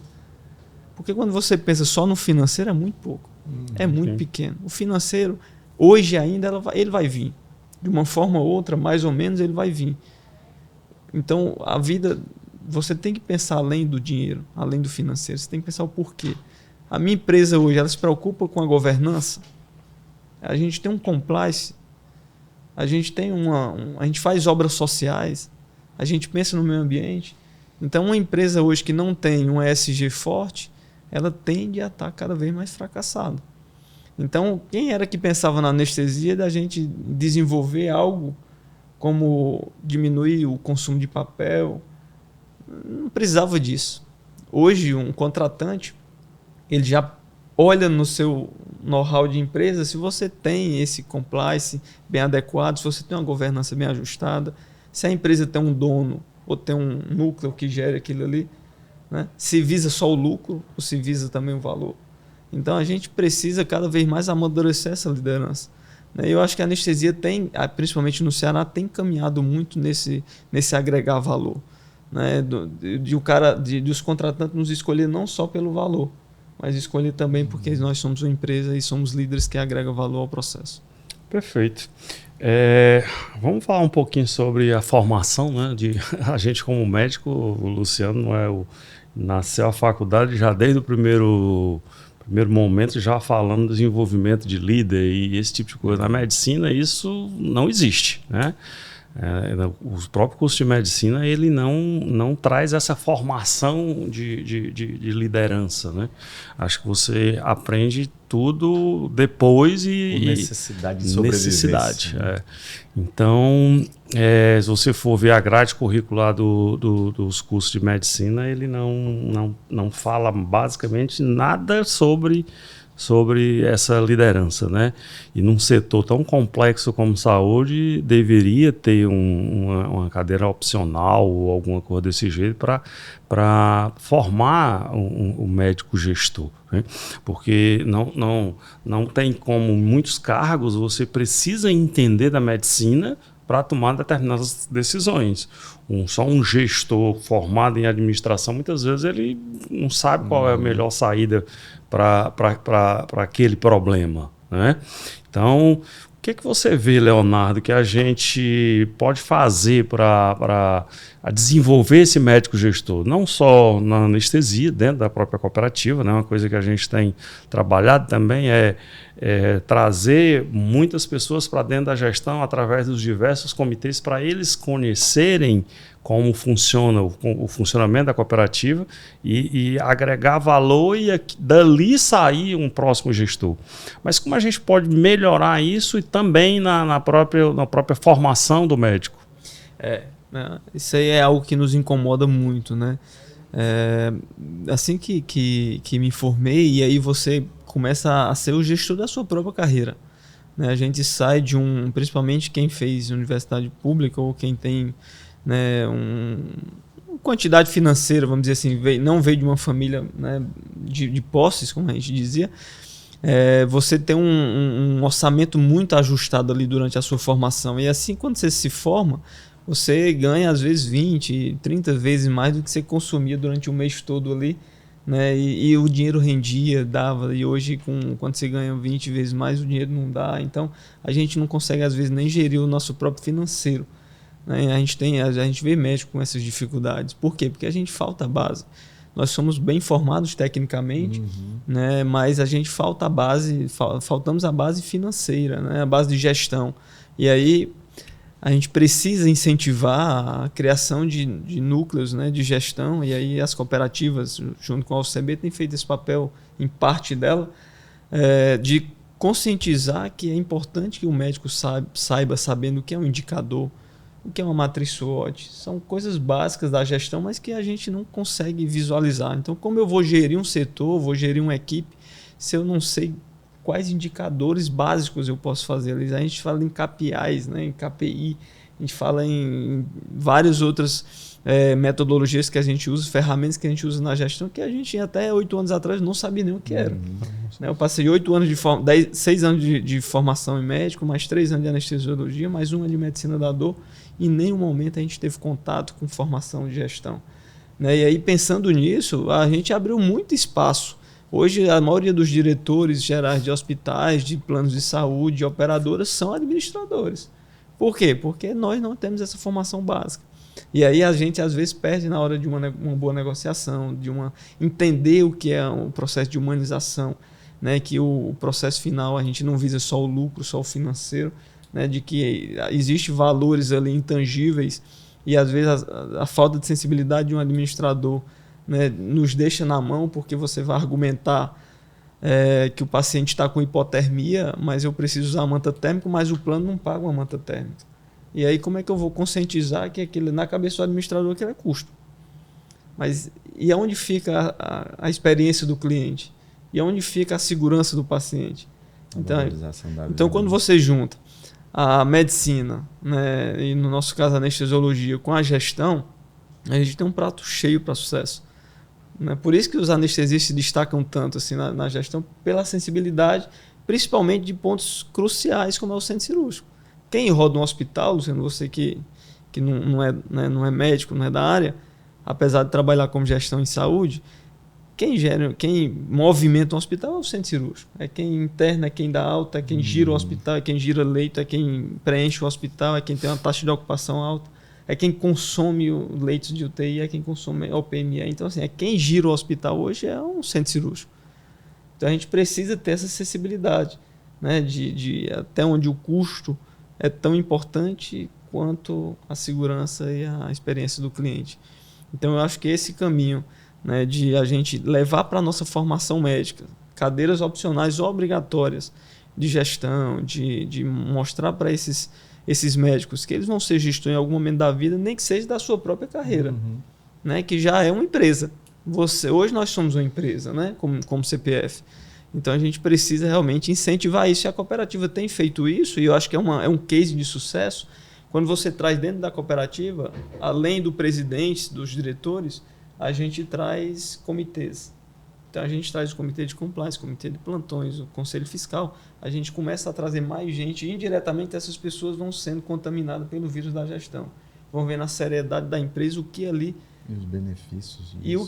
Speaker 2: Porque quando você pensa só no financeiro é muito pouco, é muito pequeno. O financeiro, hoje ainda, ele vai vir. De uma forma ou outra, mais ou menos, ele vai vir. Então a vida, você tem que pensar além do dinheiro, além do financeiro, você tem que pensar o porquê. A minha empresa hoje, ela se preocupa com a governança, a gente tem um compliance, a gente tem a gente faz obras sociais, a gente pensa no meio ambiente. Então uma empresa hoje que não tem um ESG forte, ela tende a estar cada vez mais fracassada. Então, quem era que pensava na anestesia da gente desenvolver algo como diminuir o consumo de papel? Não precisava disso. Hoje, um contratante, ele já olha no seu know-how de empresa se você tem esse compliance bem adequado, se você tem uma governança bem ajustada, se a empresa tem um dono ou tem um núcleo que gere aquilo ali, né? Se visa só o lucro ou se visa também o valor. Então a gente precisa cada vez mais amadurecer essa liderança, né? Eu acho que a anestesia tem, principalmente no Ceará, tem caminhado muito nesse agregar valor, né? De os contratantes nos escolher não só pelo valor, mas escolher também porque nós somos uma empresa e somos líderes que agregam valor ao processo.
Speaker 1: Perfeito. Vamos falar um pouquinho sobre a formação, né? A gente como médico, o Luciano nasceu a faculdade já desde o primeiro momento, já falando do desenvolvimento de líder e esse tipo de coisa. Na medicina isso não existe, né? O próprio curso de medicina ele não traz essa formação de liderança, né? Acho que você aprende tudo depois e
Speaker 3: necessidade de sobrevivência.
Speaker 1: Então, se você for ver a grade curricular dos cursos de medicina, ele não fala basicamente nada sobre essa liderança, né? E num setor tão complexo como saúde, deveria ter uma cadeira opcional ou alguma coisa desse jeito para formar um médico gestor, né? Porque não tem como muitos cargos você precisa entender da medicina para tomar determinadas decisões. Só um gestor formado em administração, muitas vezes ele não sabe qual é a melhor saída para aquele problema, né? Então, o que você vê, Leonardo, que a gente pode fazer para desenvolver esse médico gestor? Não só na anestesia, dentro da própria cooperativa, né? Uma coisa que a gente tem trabalhado também é trazer muitas pessoas para dentro da gestão através dos diversos comitês para eles conhecerem como funciona o funcionamento da cooperativa e agregar valor e dali sair um próximo gestor. Mas como a gente pode melhorar isso e também na própria formação do médico?
Speaker 2: Isso aí é algo que nos incomoda muito, né? Assim que me formei, e aí você começa a ser o gestor da sua própria carreira, né? A gente sai principalmente quem fez universidade pública ou quem tem, né, uma quantidade financeira, vamos dizer assim, não veio de uma família, né, de posses, como a gente dizia. Você tem um orçamento muito ajustado ali durante a sua formação, e assim quando você se forma, você ganha às vezes 20, 30 vezes mais do que você consumia durante o mês todo ali, né? E o dinheiro rendia, dava, e hoje quando você ganha 20 vezes mais, o dinheiro não dá. Então a gente não consegue às vezes nem gerir o nosso próprio financeiro, né? A gente vê médico com essas dificuldades. Por quê? Porque a gente falta a base. Nós somos bem formados tecnicamente, né? Mas a gente faltamos a base financeira, né? A base de gestão. E aí a gente precisa incentivar a criação de núcleos, né, de gestão, e aí as cooperativas, junto com a OCB, têm feito esse papel, em parte dela, de conscientizar que é importante que o médico saiba sabendo o que é um indicador, o que é uma matriz SWOT. São coisas básicas da gestão, mas que a gente não consegue visualizar. Então, como eu vou gerir um setor, vou gerir uma equipe, se eu não sei quais indicadores básicos eu posso fazer? A gente fala em KPIs, né, em KPI, a gente fala em várias outras metodologias que a gente usa, ferramentas que a gente usa na gestão, que a gente até 8 anos atrás não sabia nem o que era. Né, eu passei 8 anos 6 anos de formação em médico, mais 3 anos de anestesiologia, mais 1 ano de medicina da dor, e em nenhum momento a gente teve contato com formação de gestão. Né, e aí, pensando nisso, a gente abriu muito espaço. Hoje, a maioria dos diretores gerais de hospitais, de planos de saúde, de operadoras, são administradores. Por quê? Porque nós não temos essa formação básica. E aí a gente, às vezes, perde na hora de uma boa negociação, entender o que é um processo de humanização, né? Que o processo final, a gente não visa só o lucro, só o financeiro, né? De que existem valores ali intangíveis e, às vezes, a falta de sensibilidade de um administrador, né, nos deixa na mão, porque você vai argumentar que o paciente está com hipotermia, mas eu preciso usar a manta térmica, mas o plano não paga uma manta térmica. E aí como é que eu vou conscientizar que na cabeça do administrador aquilo é custo? E aonde fica a experiência do cliente? E aonde fica a segurança do paciente? Então quando você junta a medicina, né, e no nosso caso a anestesiologia, com a gestão, a gente tem um prato cheio para sucesso. Por isso que os anestesistas se destacam tanto assim, na gestão, pela sensibilidade, principalmente de pontos cruciais, como é o centro cirúrgico. Quem roda um hospital, Luciano, você que não é médico, não é da área, apesar de trabalhar como gestão em saúde, quem movimenta um hospital é o centro cirúrgico. É quem interna, é quem dá alta, é quem gira o hospital, é quem gira leito, é quem preenche o hospital, é quem tem uma taxa de ocupação alta. É quem consome leitos de UTI, é quem consome OPME. Então, assim, quem gira o hospital hoje é um centro cirúrgico. Então, a gente precisa ter essa acessibilidade, né, de até onde o custo é tão importante quanto a segurança e a experiência do cliente. Então, eu acho que esse caminho, né, de a gente levar para a nossa formação médica cadeiras opcionais ou obrigatórias de gestão, de mostrar para esses médicos que eles vão ser gestores em algum momento da vida, nem que seja da sua própria carreira, né? Que já é uma empresa. Hoje nós somos uma empresa, né? Como CPF. Então a gente precisa realmente incentivar isso, e a cooperativa tem feito isso, e eu acho que é um case de sucesso. Quando você traz dentro da cooperativa, além do presidente, dos diretores, a gente traz comitês. Então a gente traz o comitê de compliance, o comitê de plantões, o conselho fiscal. A gente começa a trazer mais gente, e indiretamente essas pessoas vão sendo contaminadas pelo vírus da gestão. Vão ver na seriedade da empresa o que ali...
Speaker 3: E os benefícios.
Speaker 2: E o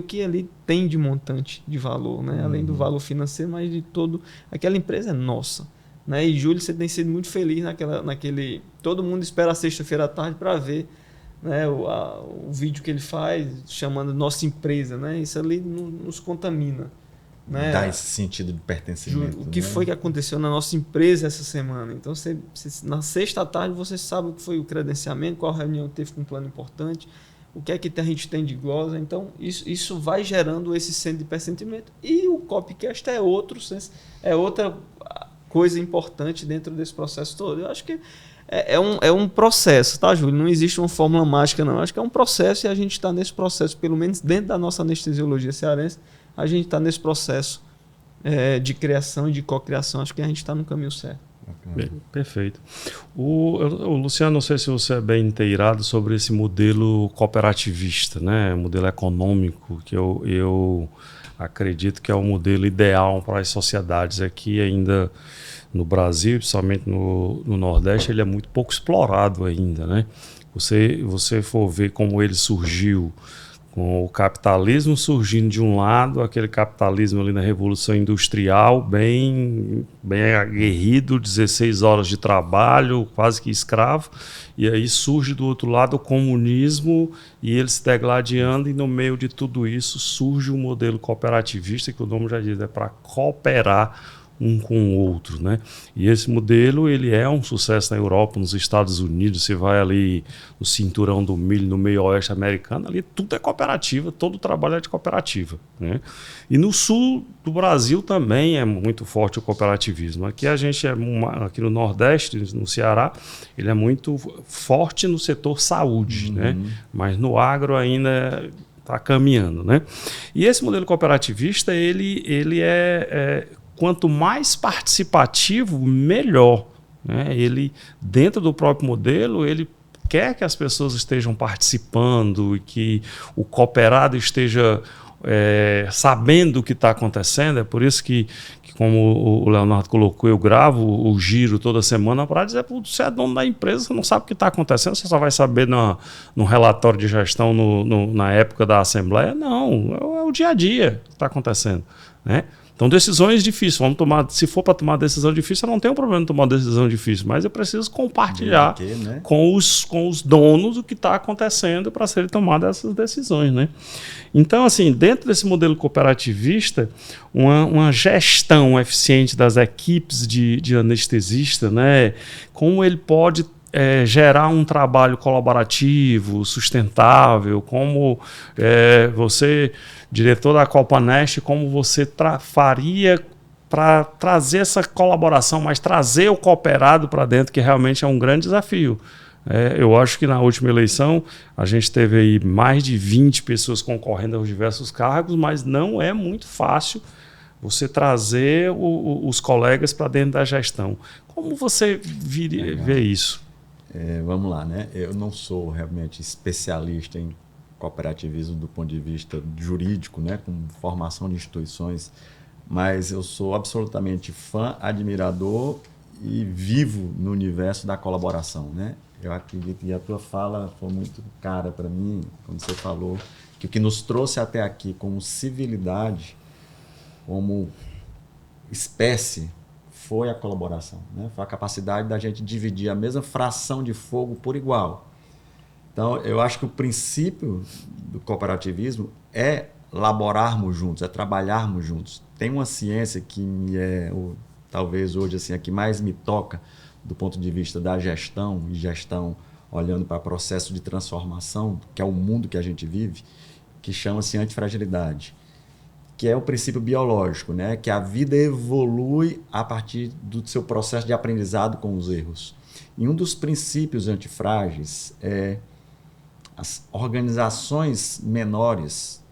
Speaker 2: que ali tem de montante de valor, né? Além do valor financeiro, mas de todo... Aquela empresa é nossa. Né? E Júlio, você tem sido muito feliz naquele... Todo mundo espera a sexta-feira à tarde para ver, né, o vídeo que ele faz chamando nossa empresa, né? Isso ali nos contamina. né?
Speaker 3: Dá esse sentido de pertencimento.
Speaker 2: O que foi que aconteceu na nossa empresa essa semana? Então, na sexta à tarde, você sabe o que foi o credenciamento, qual reunião teve com um plano importante, o que é que a gente tem de glosa. Então, isso vai gerando esse senso de pertencimento. E o copycast é outra coisa importante dentro desse processo todo. Eu acho que é um processo, tá, Júlio? Não existe uma fórmula mágica, não. Eu acho que é um processo e a gente está nesse processo, pelo menos dentro da nossa anestesiologia cearense, a gente está nesse processo de criação e de cocriação. Acho que a gente está no caminho certo.
Speaker 1: Bem, perfeito. O Luciano, não sei se você é bem inteirado sobre esse modelo cooperativista, né? Modelo econômico, que eu acredito que é o modelo ideal para as sociedades aqui ainda no Brasil, principalmente no Nordeste, ele é muito pouco explorado ainda, né? Você for ver como ele surgiu, com o capitalismo surgindo de um lado, aquele capitalismo ali na Revolução Industrial, bem aguerrido, 16 horas de trabalho, quase que escravo, e aí surge do outro lado o comunismo e ele se degladiando, e no meio de tudo isso surge um modelo cooperativista, que o nome já diz, é para cooperar um com o outro, né? E esse modelo, ele é um sucesso na Europa, nos Estados Unidos. Você vai ali no cinturão do milho, no meio oeste americano, ali tudo é cooperativa, todo o trabalho é de cooperativa, né? E no sul do Brasil também é muito forte o cooperativismo. Aqui a gente aqui no Nordeste, no Ceará, ele é muito forte no setor saúde, né? Mas no agro ainda está caminhando, né? E esse modelo cooperativista, ele quanto mais participativo, melhor, né? Ele, dentro do próprio modelo, ele quer que as pessoas estejam participando e que o cooperado esteja sabendo o que está acontecendo. É por isso que, como o Leonardo colocou, eu gravo o giro toda semana para dizer: você é dono da empresa, você não sabe o que está acontecendo, você só vai saber no relatório de gestão na época da assembleia. Não, é o dia a dia que está acontecendo, né? Então, decisões difíceis. Se for para tomar decisão difícil, eu não tenho problema em tomar uma decisão difícil, mas eu preciso compartilhar com os donos o que está acontecendo para serem tomadas essas decisões, né? Então, assim, dentro desse modelo cooperativista, uma gestão eficiente das equipes de anestesista, né? Como ele pode gerar um trabalho colaborativo, sustentável, como você, diretor da Copanest, como você faria para trazer essa colaboração, mas trazer o cooperado para dentro, que realmente é um grande desafio. Eu acho que na última eleição a gente teve aí mais de 20 pessoas concorrendo aos diversos cargos, mas não é muito fácil você trazer os colegas para dentro da gestão. Como você vê isso?
Speaker 3: Vamos lá, né? Eu não sou realmente especialista em cooperativismo do ponto de vista jurídico, né? Com formação de instituições, mas eu sou absolutamente fã, admirador e vivo no universo da colaboração, né? Eu acredito que a tua fala foi muito cara para mim, quando você falou que o que nos trouxe até aqui como civilidade, como espécie, foi a colaboração, né? Foi a capacidade da gente dividir a mesma fração de fogo por igual. Então, eu acho que o princípio do cooperativismo é laborarmos juntos, é trabalharmos juntos. Tem uma ciência que talvez hoje assim, a que mais me toca do ponto de vista da gestão, e gestão olhando para o processo de transformação, que é o mundo que a gente vive, que chama-se antifragilidade, que é o princípio biológico, né? Que a vida evolui a partir do seu processo de aprendizado com os erros. E um dos princípios antifrágeis é as organizações menores.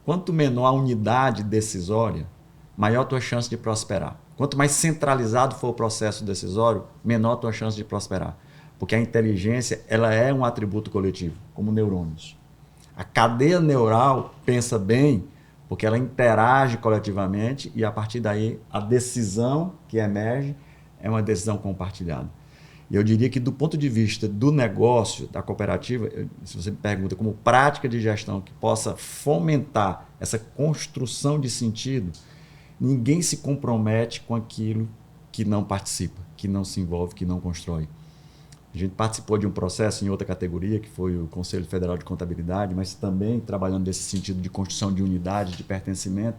Speaker 3: Quanto menor a unidade decisória, maior a tua chance de prosperar. Quanto mais centralizado for o processo decisório, menor a tua chance de prosperar. Porque a inteligência, ela é um atributo coletivo, como neurônios. A cadeia neural pensa bem porque ela interage coletivamente e, a partir daí, a decisão que emerge é uma decisão compartilhada. E eu diria que, do ponto de vista do negócio, da cooperativa, se você me pergunta como prática de gestão que possa fomentar essa construção de sentido, ninguém se compromete com aquilo que não participa, que não se envolve, que não constrói. A gente participou de um processo em outra categoria, que foi o Conselho Federal de Contabilidade, mas também trabalhando nesse sentido de construção de unidade, de pertencimento.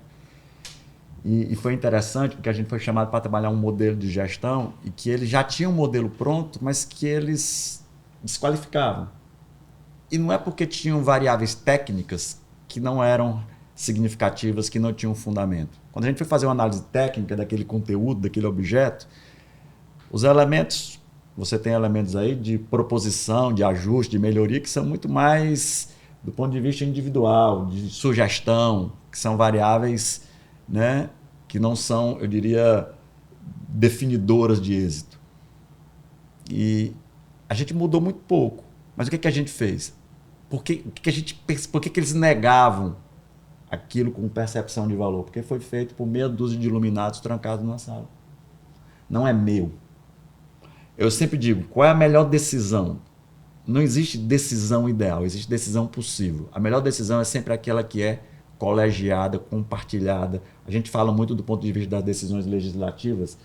Speaker 3: E foi interessante porque a gente foi chamado para trabalhar um modelo de gestão e que eles já tinham um modelo pronto, mas que eles desqualificavam. E não é porque tinham variáveis técnicas que não eram significativas, que não tinham fundamento. Quando a gente foi fazer uma análise técnica daquele conteúdo, daquele objeto, os elementos, você tem elementos aí de proposição, de ajuste, de melhoria, que são muito mais do ponto de vista individual, de sugestão, que são variáveis, né, que não são, eu diria, definidoras de êxito. E a gente mudou muito pouco. Mas o que a gente fez? Por que eles negavam aquilo com percepção de valor? Porque foi feito por meia dúzia de iluminados trancados numa sala. Não é meu. Eu sempre digo, qual é a melhor decisão? Não existe decisão ideal, existe decisão possível. A melhor decisão é sempre aquela que é colegiada, compartilhada. A gente fala muito do ponto de vista das decisões legislativas,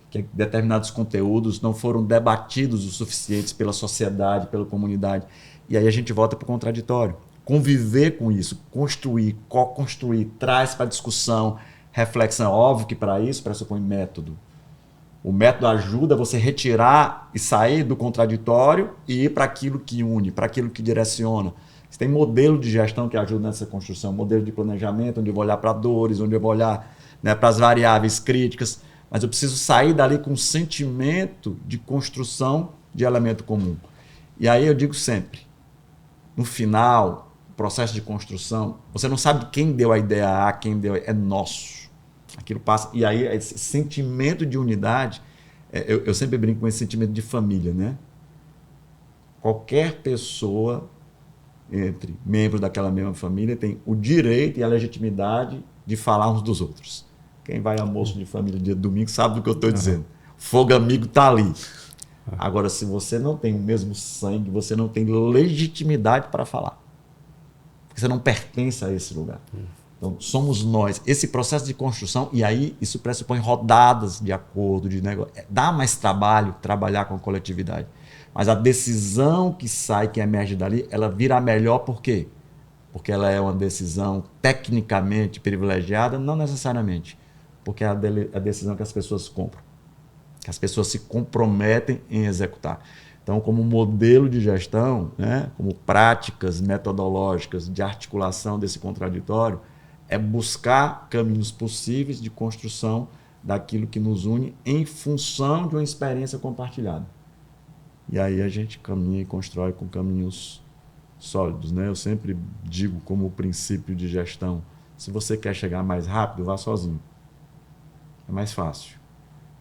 Speaker 3: que determinados conteúdos não foram debatidos o suficiente pela sociedade, pela comunidade. E aí a gente volta para o contraditório. Conviver com isso, construir, co-construir, traz para discussão, reflexão. Óbvio que para isso pressupõe método. O método ajuda você retirar e sair do contraditório e ir para aquilo que une, para aquilo que direciona. Você tem modelo de gestão que ajuda nessa construção, modelo de planejamento, onde eu vou olhar para dores, onde eu vou olhar, né, para as variáveis críticas, mas eu preciso sair dali com um sentimento de construção de elemento comum. E aí eu digo sempre, no final, o processo de construção, você não sabe quem deu a ideia A, quem deu, é nosso. Aquilo passa, e aí esse sentimento de unidade, eu sempre brinco com esse sentimento de família, né? Qualquer pessoa entre membros daquela mesma família tem o direito e a legitimidade de falar uns dos outros. Quem vai a almoço de família dia de domingo sabe do que eu estou dizendo. Fogo amigo está ali. Agora, se você não tem o mesmo sangue, você não tem legitimidade para falar. Porque você não pertence a esse lugar. Então, somos nós. Esse processo de construção, e aí isso pressupõe rodadas de acordo, de negócio. Dá mais trabalho trabalhar com a coletividade. Mas a decisão que sai, que emerge dali, ela vira a melhor por quê? Porque ela é uma decisão tecnicamente privilegiada? Não necessariamente. Porque é a decisão que as pessoas compram. Que as pessoas se comprometem em executar. Então, como modelo de gestão, né, como práticas metodológicas de articulação desse contraditório, é buscar caminhos possíveis de construção daquilo que nos une em função de uma experiência compartilhada. E aí a gente caminha e constrói com caminhos sólidos, né? Eu sempre digo como princípio de gestão, se você quer chegar mais rápido, vá sozinho. É mais fácil.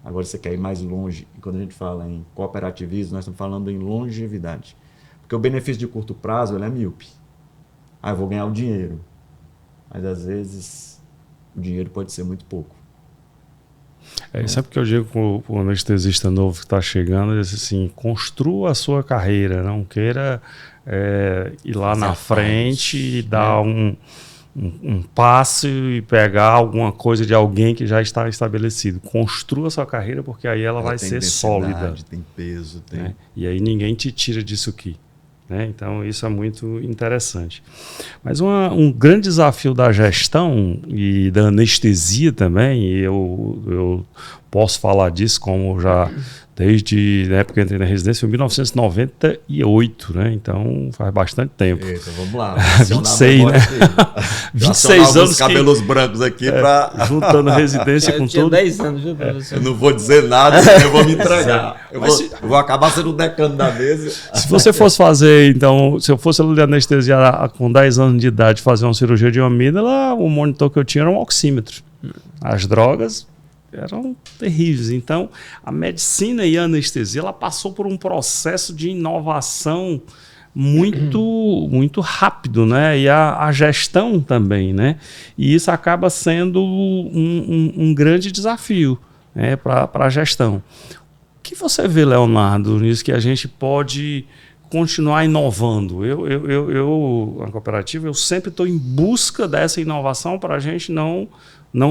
Speaker 3: Agora você quer ir mais longe, e quando a gente fala em cooperativismo, nós estamos falando em longevidade. Porque o benefício de curto prazo ele é míope. Eu vou ganhar o dinheiro. Mas às vezes o dinheiro pode ser muito pouco.
Speaker 1: Isso é porque eu digo para o anestesista novo que está chegando, assim, construa a sua carreira, não queira ir lá na frente e dar um passe e pegar alguma coisa de alguém que já está estabelecido. Construa a sua carreira, porque aí ela vai ser sólida.
Speaker 3: Tem peso, tem...
Speaker 1: Né? E aí ninguém te tira disso aqui. Né? Então isso é muito interessante. Mas um grande desafio da gestão e da anestesia também, e eu posso falar disso como já desde a época que eu entrei na residência, em 1998, né? Então faz bastante tempo.
Speaker 3: Eita, vamos lá.
Speaker 1: 26, né? 26 anos.
Speaker 3: Cabelos brancos aqui para
Speaker 1: juntando residência com tudo.
Speaker 2: 10 anos, viu, professor?
Speaker 3: Eu não vou dizer nada, eu vou me entregar. Eu vou acabar sendo o decano da mesa.
Speaker 1: Se você fosse fazer, então, se eu fosse anestesiar com 10 anos de idade, fazer uma cirurgia de amígdala, o monitor que eu tinha era um oxímetro. As drogas eram terríveis. Então, a medicina e a anestesia, ela passou por um processo de inovação muito rápido, né? E a gestão também, né? E isso acaba sendo um grande desafio, né, para a gestão. O que você vê, Leonardo, nisso que a gente pode continuar inovando? Eu na cooperativa, eu sempre estou em busca dessa inovação para a gente não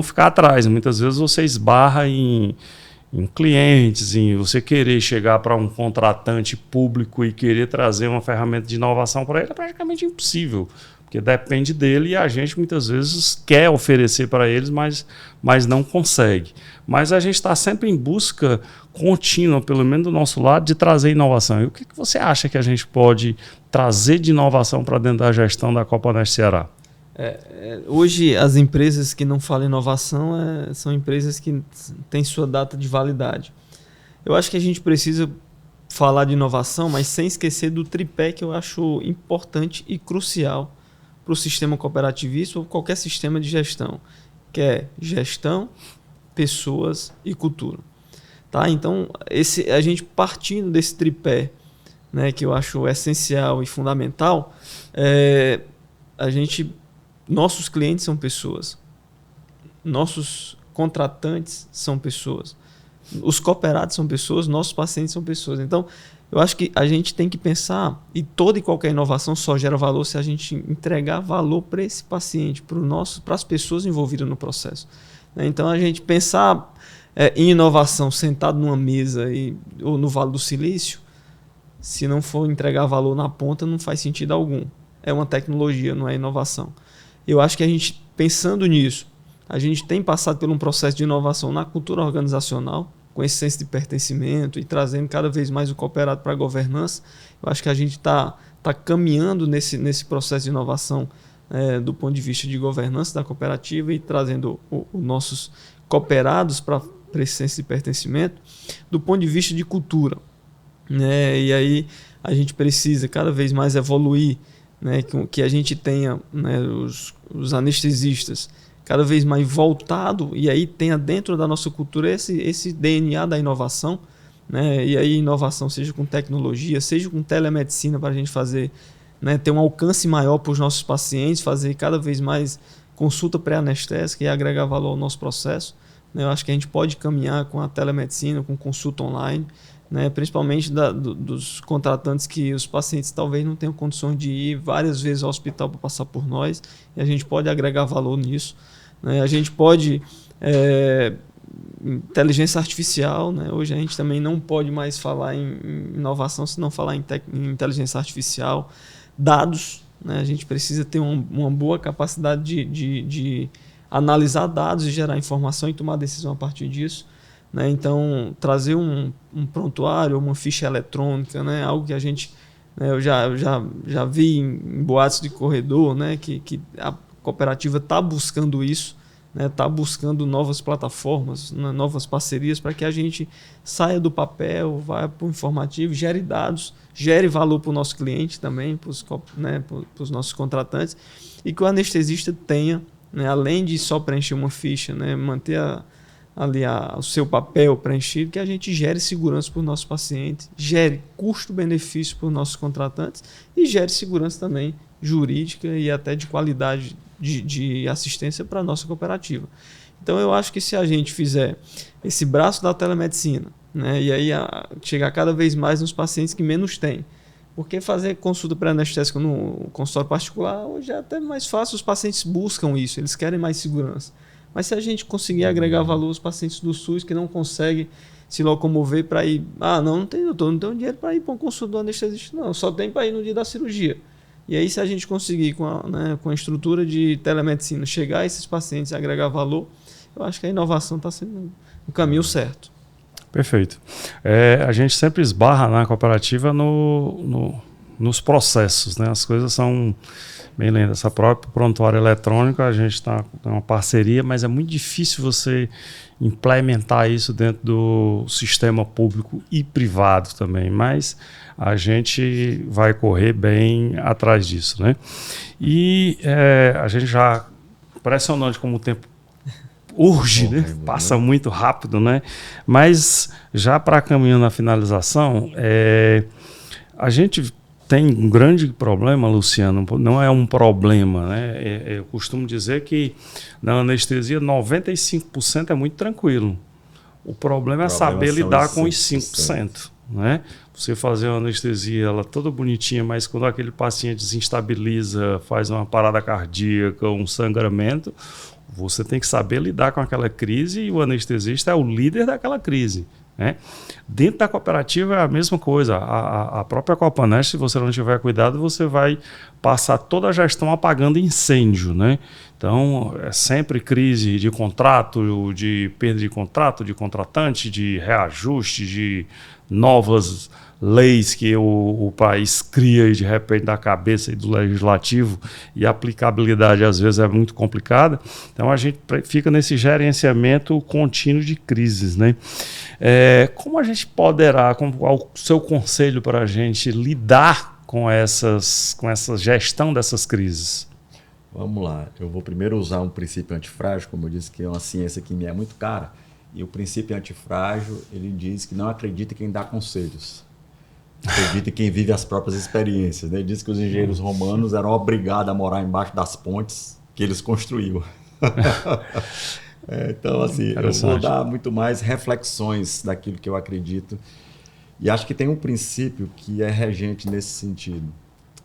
Speaker 1: ficar atrás. Muitas vezes você esbarra em clientes, em você querer chegar para um contratante público e querer trazer uma ferramenta de inovação para ele, é praticamente impossível. porque depende dele e a gente muitas vezes quer oferecer para eles, mas não consegue. Mas a gente está sempre em busca contínua, pelo menos do nosso lado, de trazer inovação. E o que você acha que a gente pode trazer de inovação para dentro da gestão da Copa Neste Ceará?
Speaker 2: Hoje, as empresas que não falam inovação são empresas que têm sua data de validade. Eu acho que a gente precisa falar de inovação, mas sem esquecer do tripé que eu acho importante e crucial para o sistema cooperativista ou qualquer sistema de gestão, que é gestão, pessoas e cultura. Tá? Então, a gente partindo desse tripé, né, que eu acho essencial e fundamental, nossos clientes são pessoas, nossos contratantes são pessoas, os cooperados são pessoas, nossos pacientes são pessoas. Então, eu acho que a gente tem que pensar, e toda e qualquer inovação só gera valor se a gente entregar valor para esse paciente, para as pessoas envolvidas no processo. Então, a gente pensar em inovação sentado numa mesa ou no Vale do Silício, se não for entregar valor na ponta, não faz sentido algum. É uma tecnologia, não é inovação. Eu acho que a gente, pensando nisso, a gente tem passado por um processo de inovação na cultura organizacional, com esse senso de pertencimento e trazendo cada vez mais o cooperado para a governança. Eu acho que a gente está caminhando nesse processo de inovação do ponto de vista de governança da cooperativa e trazendo os nossos cooperados para esse senso de pertencimento. Do ponto de vista de cultura, né? E aí a gente precisa cada vez mais evoluir, né, que a gente tenha, né, os anestesistas cada vez mais voltado e aí tenha dentro da nossa cultura esse DNA da inovação, né, e aí inovação seja com tecnologia, seja com telemedicina para a gente fazer, né, ter um alcance maior para os nossos pacientes, fazer cada vez mais consulta pré-anestésica e agregar valor ao nosso processo. Né, eu acho que a gente pode caminhar com a telemedicina, com consulta online, né, principalmente dos contratantes que os pacientes talvez não tenham condições de ir várias vezes ao hospital para passar por nós, e a gente pode agregar valor nisso. Né, a gente pode... inteligência artificial, né, hoje a gente também não pode mais falar em inovação se não falar em inteligência artificial. Dados, né, a gente precisa ter uma boa capacidade de analisar dados e gerar informação e tomar decisão a partir disso. Né? Então, trazer um prontuário, uma ficha eletrônica, né? Algo que a gente... Né, eu já vi em boatos de corredor, né? Que a cooperativa está buscando isso, está, né? Buscando novas plataformas, né? Novas parcerias para que a gente saia do papel, vá para o informativo, gere dados, gere valor para o nosso cliente também, para os nossos contratantes, e que o anestesista tenha, né? Além de só preencher uma ficha, né? Manter o seu papel preenchido, que a gente gere segurança para os nossos pacientes, gere custo-benefício para os nossos contratantes e gere segurança também jurídica e até de qualidade de assistência para a nossa cooperativa. Então, eu acho que se a gente fizer esse braço da telemedicina, né, e aí chegar cada vez mais nos pacientes que menos têm, porque fazer consulta pré-anestésica no consultório particular hoje é até mais fácil, os pacientes buscam isso, eles querem mais segurança. Mas se a gente conseguir agregar valor aos pacientes do SUS que não conseguem se locomover para ir... não tem, doutor, não tenho dinheiro para ir para um consultório do anestesista, não, só tem para ir no dia da cirurgia. E aí, se a gente conseguir, com a estrutura de telemedicina, chegar a esses pacientes e agregar valor, eu acho que a inovação está sendo o caminho certo.
Speaker 1: Perfeito. A gente sempre esbarra na cooperativa nos processos, né? As coisas são bem lendas. Essa própria prontuário eletrônico, a gente está com uma parceria, mas é muito difícil você implementar isso dentro do sistema público e privado também, mas a gente vai correr bem atrás disso, né? E a gente já, impressionante como o tempo urge, né? Passa muito rápido, né? Mas já para caminhando na finalização, a gente tem um grande problema, Luciano, não é um problema, né? Eu costumo dizer que na anestesia 95% é muito tranquilo. O problema é saber lidar com os 5%. Né? Você fazer uma anestesia ela toda bonitinha, mas quando aquele paciente desestabiliza, faz uma parada cardíaca, um sangramento, você tem que saber lidar com aquela crise e o anestesista é o líder daquela crise. né? Dentro da cooperativa é a mesma coisa. A própria Copanest, se você não tiver cuidado, você vai passar toda a gestão apagando incêndio, né? Então, é sempre crise de contrato, de perda de contrato, de contratante, de reajuste, de novas leis que o país cria e de repente da cabeça e do legislativo, e a aplicabilidade às vezes é muito complicada. Então a gente fica nesse gerenciamento contínuo de crises, né? Como a gente poderá, qual o seu conselho para a gente lidar com essa gestão dessas crises?
Speaker 3: Vamos lá, eu vou primeiro usar um princípio antifrágil, como eu disse, que é uma ciência que me é muito cara, e o princípio antifrágil, ele diz que não acredita em quem dá conselhos. Acredita em quem vive as próprias experiências, né? Ele diz que os engenheiros romanos eram obrigados a morar embaixo das pontes que eles construíam. Então, assim, eu vou dar muito mais reflexões daquilo que eu acredito. E acho que tem um princípio que é regente nesse sentido.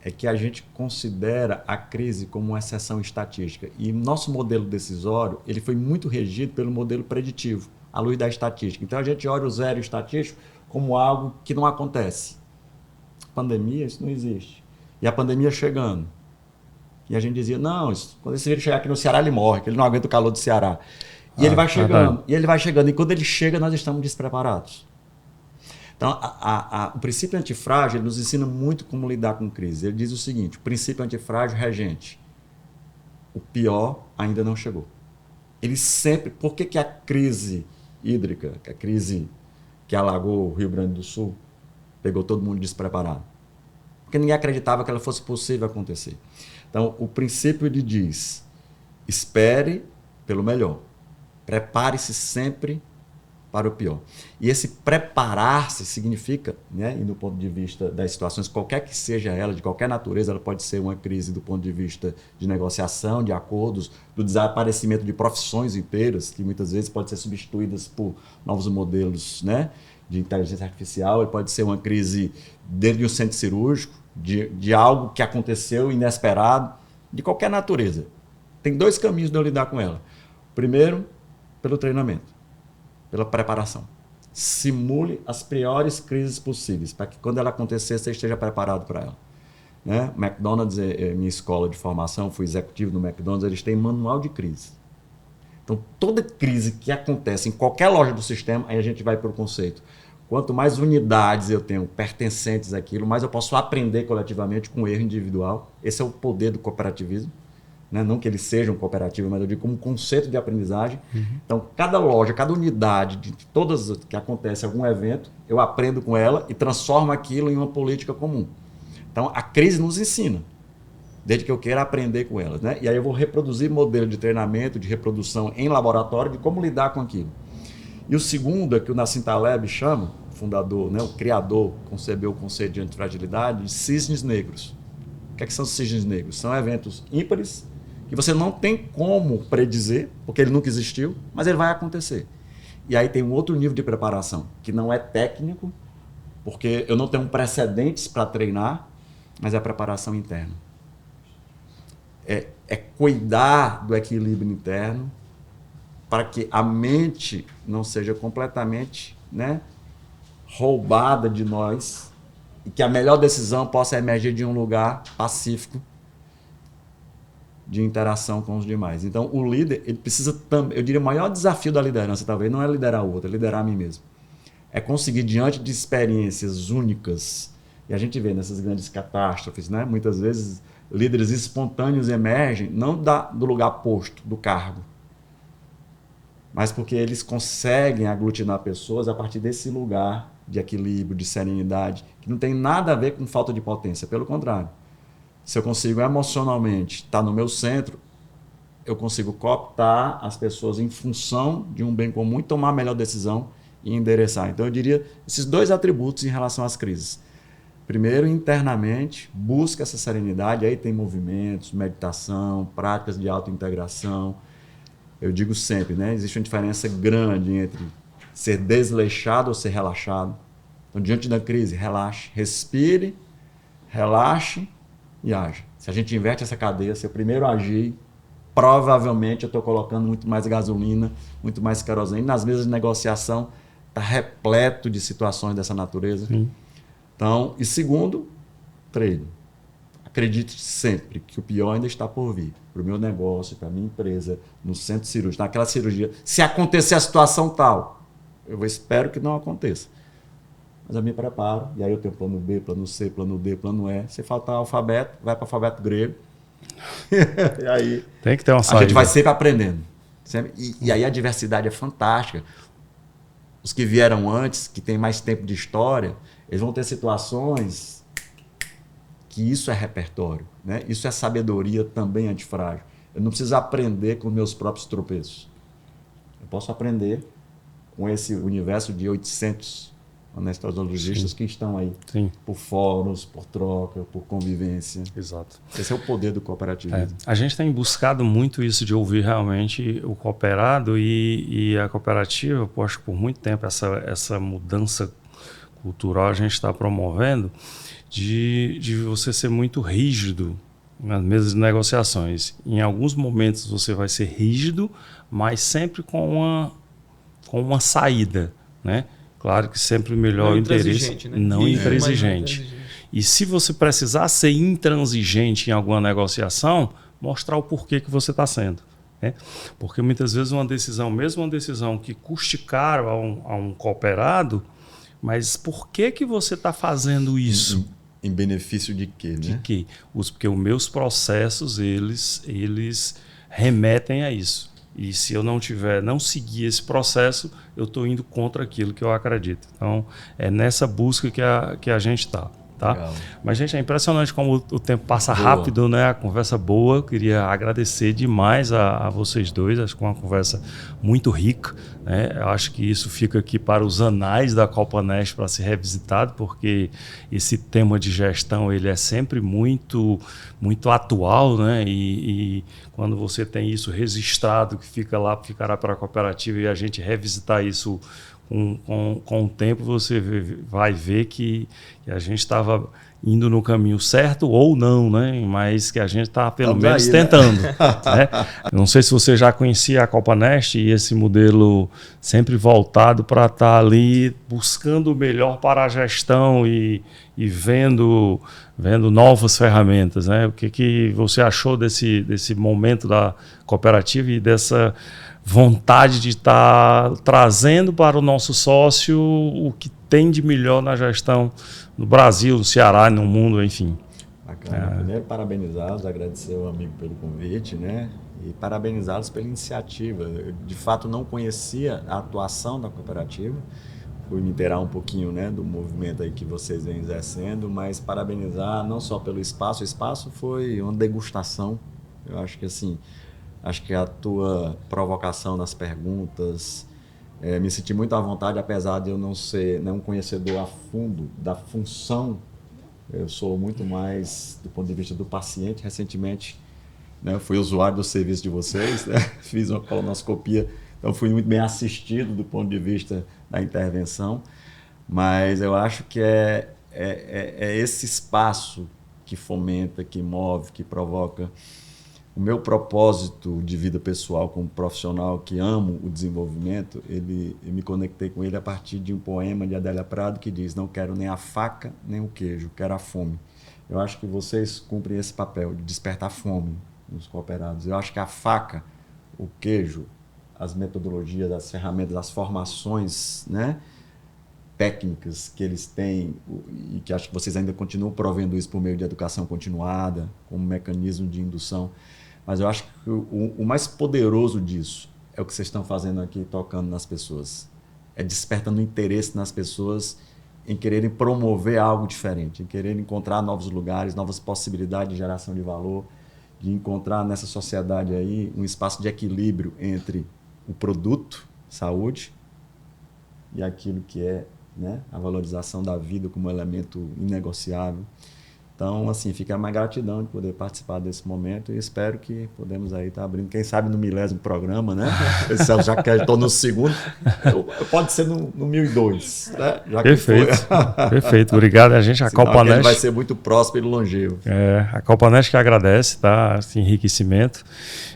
Speaker 3: É que a gente considera a crise como uma exceção estatística. E nosso modelo decisório, ele foi muito regido pelo modelo preditivo, à luz da estatística. Então, a gente olha o zero estatístico como algo que não acontece. Pandemia, isso não existe. E a pandemia chegando. E a gente dizia, não, quando esse vírus chegar aqui no Ceará, ele morre, que ele não aguenta o calor do Ceará. E ele vai chegando, e ele vai chegando. E quando ele chega, nós estamos despreparados. Então, o princípio antifrágil nos ensina muito como lidar com crise. Ele diz o seguinte, o princípio antifrágil regente, o pior ainda não chegou. Ele sempre... Por que a crise hídrica, a crise que alagou o Rio Grande do Sul, pegou todo mundo despreparado? Porque ninguém acreditava que ela fosse possível acontecer. Então, o princípio ele diz, espere pelo melhor. Prepare-se sempre para o pior. E esse preparar-se significa, né, e do ponto de vista das situações, qualquer que seja ela, de qualquer natureza, ela pode ser uma crise do ponto de vista de negociação, de acordos, do desaparecimento de profissões inteiras, que muitas vezes podem ser substituídas por novos modelos, né, de inteligência artificial. Ele pode ser uma crise dentro de um centro cirúrgico, de algo que aconteceu inesperado, de qualquer natureza. Tem dois caminhos de eu lidar com ela. Primeiro, pelo treinamento, pela preparação. Simule as piores crises possíveis, para que quando ela acontecer, você esteja preparado para ela. Né? McDonald's é minha escola de formação, fui executivo no McDonald's, eles têm manual de crise. Então, toda crise que acontece em qualquer loja do sistema, aí a gente vai para o conceito. Quanto mais unidades eu tenho pertencentes àquilo, mais eu posso aprender coletivamente com o erro individual. Esse é o poder do cooperativismo. Né? Não que eles sejam cooperativos, mas eu digo como conceito de aprendizagem. Então, cada loja, cada unidade, de todas que acontece algum evento, eu aprendo com ela e transformo aquilo em uma política comum. Então, a crise nos ensina, desde que eu queira aprender com elas. Né? E aí eu vou reproduzir modelo de treinamento, de reprodução em laboratório, de como lidar com aquilo. E o segundo é que o Nassim Taleb chama, o fundador, né, o criador, concebeu o conceito de antifragilidade, de cisnes negros. O que são os cisnes negros? São eventos ímpares, que você não tem como predizer, porque ele nunca existiu, mas ele vai acontecer. E aí tem um outro nível de preparação, que não é técnico, porque eu não tenho precedentes para treinar, mas é a preparação interna. É cuidar do equilíbrio interno para que a mente não seja completamente, né, roubada de nós e que a melhor decisão possa emergir de um lugar pacífico, de interação com os demais. Então, o líder, ele precisa também, eu diria, o maior desafio da liderança, talvez, não é liderar o outro, é liderar a mim mesmo. É conseguir, diante de experiências únicas, e a gente vê nessas grandes catástrofes, né? Muitas vezes, líderes espontâneos emergem, não do lugar posto, do cargo, mas porque eles conseguem aglutinar pessoas a partir desse lugar de equilíbrio, de serenidade, que não tem nada a ver com falta de potência, pelo contrário. Se eu consigo emocionalmente estar no meu centro, eu consigo cooptar as pessoas em função de um bem comum e tomar a melhor decisão e endereçar. Então, eu diria esses dois atributos em relação às crises. Primeiro, internamente, busca essa serenidade, aí tem movimentos, meditação, práticas de autointegração. Eu digo sempre, né? Existe uma diferença grande entre ser desleixado ou ser relaxado. Então, diante da crise, relaxe, respire, relaxe e age. Se a gente inverte essa cadeia, se eu primeiro agir, provavelmente eu estou colocando muito mais gasolina, muito mais querosene nas mesas de negociação está repleto de situações dessa natureza.
Speaker 1: Sim.
Speaker 3: Então, e segundo, treino. Acredite sempre que o pior ainda está por vir. Para o meu negócio, para a minha empresa, no centro cirúrgico, naquela cirurgia. Se acontecer a situação tal, eu espero que não aconteça. Mas eu me preparo, e aí eu tenho plano B, plano C, plano D, plano E. Se faltar alfabeto, vai para o alfabeto grego. E aí
Speaker 1: tem que ter uma saída.
Speaker 3: A gente vai sempre aprendendo. Sempre. E aí a diversidade é fantástica. Os que vieram antes, que têm mais tempo de história, eles vão ter situações que isso é repertório, né? Isso é sabedoria também antifrágil. Eu não preciso aprender com meus próprios tropeços. Eu posso aprender com esse universo de 800 anestesiologistas que estão aí.
Speaker 1: Sim.
Speaker 3: Por fóruns, por troca, por convivência.
Speaker 1: Exato.
Speaker 3: Esse é o poder do cooperativismo.
Speaker 1: A gente tem buscado muito isso de ouvir realmente o cooperado e a cooperativa, acho que por muito tempo essa mudança cultural a gente está promovendo de você ser muito rígido nas mesas de negociações. Em alguns momentos você vai ser rígido, mas sempre com uma saída, né? Claro que sempre o melhor interesse,
Speaker 2: né?
Speaker 1: não intransigente. E se você precisar ser intransigente em alguma negociação, mostrar o porquê que você está sendo. Né? Porque muitas vezes mesmo uma decisão que custe caro a um cooperado, mas por que você está fazendo isso?
Speaker 3: Em benefício de quê?
Speaker 1: De
Speaker 3: né?
Speaker 1: quê? Porque os meus processos, eles remetem a isso. E se eu não seguir esse processo, eu estou indo contra aquilo que eu acredito. Então, é nessa busca que a gente está. Tá? Mas, gente, é impressionante como o tempo passa rápido, né? A conversa boa. Queria agradecer demais a vocês dois. Acho que é uma conversa muito rica. Né? Eu acho que isso fica aqui para os anais da Copanest para ser revisitado, porque esse tema de gestão ele é sempre muito, muito atual, né? E quando você tem isso registrado, que ficará para a cooperativa e a gente revisitar isso com o tempo, você vai ver que a gente estava indo no caminho certo ou não, né? Mas que a gente está pelo menos aí, tentando. Né? Não sei se você já conhecia a Copanest e esse modelo sempre voltado para estar ali buscando o melhor para a gestão e vendo novas ferramentas. Né? O que você achou desse momento da cooperativa e dessa vontade de estar trazendo para o nosso sócio o que tem de melhor na gestão no Brasil, no Ceará, no mundo, enfim.
Speaker 3: Bacana. Primeiro, parabenizá-los, agradecer ao amigo pelo convite, né? E parabenizá-los pela iniciativa. Eu, de fato, não conhecia a atuação da cooperativa. Fui me inteirar um pouquinho, né, do movimento aí que vocês vêm exercendo, mas parabenizar não só pelo espaço. O espaço foi uma degustação. Eu acho que assim... Acho que a tua provocação nas perguntas, me senti muito à vontade, apesar de eu não ser um conhecedor a fundo da função. Eu sou muito mais do ponto de vista do paciente. Recentemente, né, fui usuário do serviço de vocês, né? Fiz uma colonoscopia, então fui muito bem assistido do ponto de vista da intervenção. Mas eu acho que é esse espaço que fomenta, que move, que provoca. O meu propósito de vida pessoal como profissional que amo o desenvolvimento, eu me conectei com ele a partir de um poema de Adélia Prado que diz: não quero nem a faca nem o queijo, quero a fome. Eu acho que vocês cumprem esse papel de despertar fome nos cooperados. Eu acho que a faca, o queijo, as metodologias, as ferramentas, as formações, né, técnicas que eles têm e que acho que vocês ainda continuam provendo isso por meio de educação continuada, como mecanismo de indução. Mas eu acho que o mais poderoso disso é o que vocês estão fazendo aqui, tocando nas pessoas. É despertando interesse nas pessoas em quererem promover algo diferente, em quererem encontrar novos lugares, novas possibilidades de geração de valor, de encontrar nessa sociedade aí um espaço de equilíbrio entre o produto, saúde, e aquilo que é, né, a valorização da vida como elemento inegociável. Então, assim, fica a minha gratidão de poder participar desse momento e espero que podemos aí estar abrindo, quem sabe no 1000º programa, né? Já que estou no segundo, pode ser no 1002, né? Já que
Speaker 1: Perfeito, perfeito. Obrigado. A gente, a Copanest
Speaker 3: vai ser muito próspero e longevo.
Speaker 1: A Copanest que agradece, tá? Esse enriquecimento.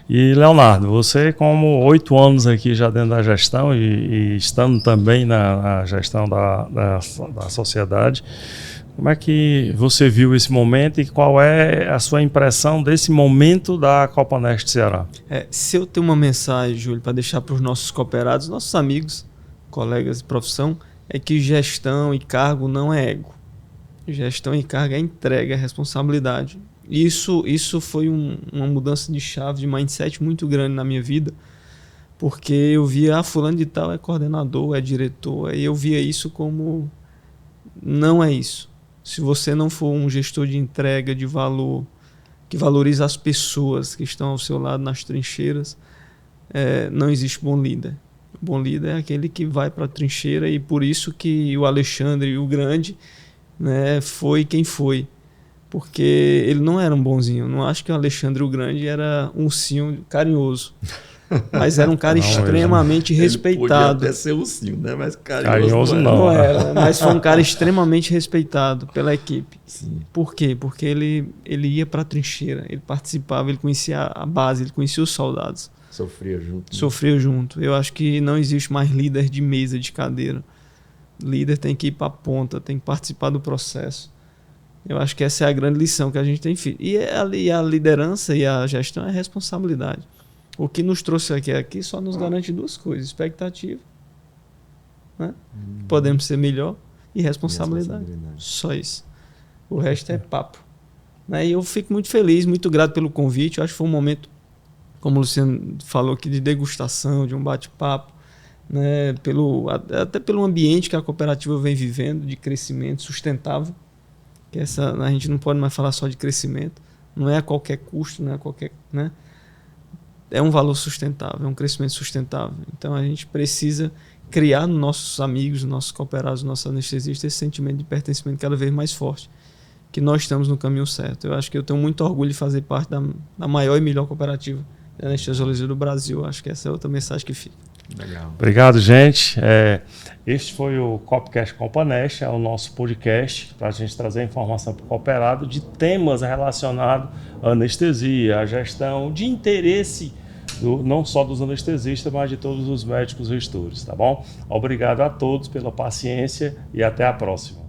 Speaker 1: E, Leonardo, você como 8 anos aqui já dentro da gestão e estando também na gestão da sociedade, como é que você viu esse momento e qual é a sua impressão desse momento da Copanest Ceará?
Speaker 2: Se eu tenho uma mensagem, Júlio, para deixar para os nossos cooperados, nossos amigos, colegas de profissão, é que gestão e cargo não é ego. Gestão e cargo é entrega, é responsabilidade. Isso foi uma mudança de chave, de mindset muito grande na minha vida, porque eu via, fulano de tal é coordenador, é diretor, e eu via isso como, não é isso. Se você não for um gestor de entrega, de valor, que valoriza as pessoas que estão ao seu lado nas trincheiras, não existe bom líder. O bom líder é aquele que vai para a trincheira, e por isso que o Alexandre o Grande, né, foi quem foi. Porque ele não era um bonzinho. Eu não acho que o Alexandre o Grande era um ursinho carinhoso. Mas era um cara extremamente respeitado.
Speaker 3: Podia até ser ursinho, né? Mas
Speaker 1: carinhoso
Speaker 2: não era. Mas foi um cara extremamente respeitado pela equipe.
Speaker 3: Sim.
Speaker 2: Por quê? Porque ele ia para a trincheira, ele participava, ele conhecia a base, ele conhecia os soldados.
Speaker 3: Sofria junto. Né?
Speaker 2: Sofria junto. Eu acho que não existe mais líder de mesa, de cadeira. Líder tem que ir para a ponta, tem que participar do processo. Eu acho que essa é a grande lição que a gente tem feito. E a liderança e a gestão é responsabilidade. O que nos trouxe aqui só nos garante 2 coisas: expectativa, né? Podemos ser melhor, e responsabilidade. Só isso. O resto é papo. Né? E eu fico muito feliz, muito grato pelo convite. Eu acho que foi um momento, como o Luciano falou aqui, de degustação, de um bate-papo, né? Até pelo ambiente que a cooperativa vem vivendo, de crescimento sustentável. Que a gente não pode mais falar só de crescimento, não é a qualquer custo, não é a qualquer, né? É um valor sustentável, é um crescimento sustentável. Então a gente precisa criar nos nossos amigos, nos nossos cooperados, nos nossos anestesistas, esse sentimento de pertencimento cada vez mais forte, que nós estamos no caminho certo. Eu acho que eu tenho muito orgulho de fazer parte da maior e melhor cooperativa de anestesiologia do Brasil. Acho que essa é outra mensagem que fica.
Speaker 3: Legal.
Speaker 1: Obrigado, gente. Este foi o Copcast Copanest, é o nosso podcast para a gente trazer informação para o cooperado de temas relacionados à anestesia, à gestão, de interesse não só dos anestesistas, mas de todos os médicos gestores, tá bom? Obrigado a todos pela paciência e até a próxima.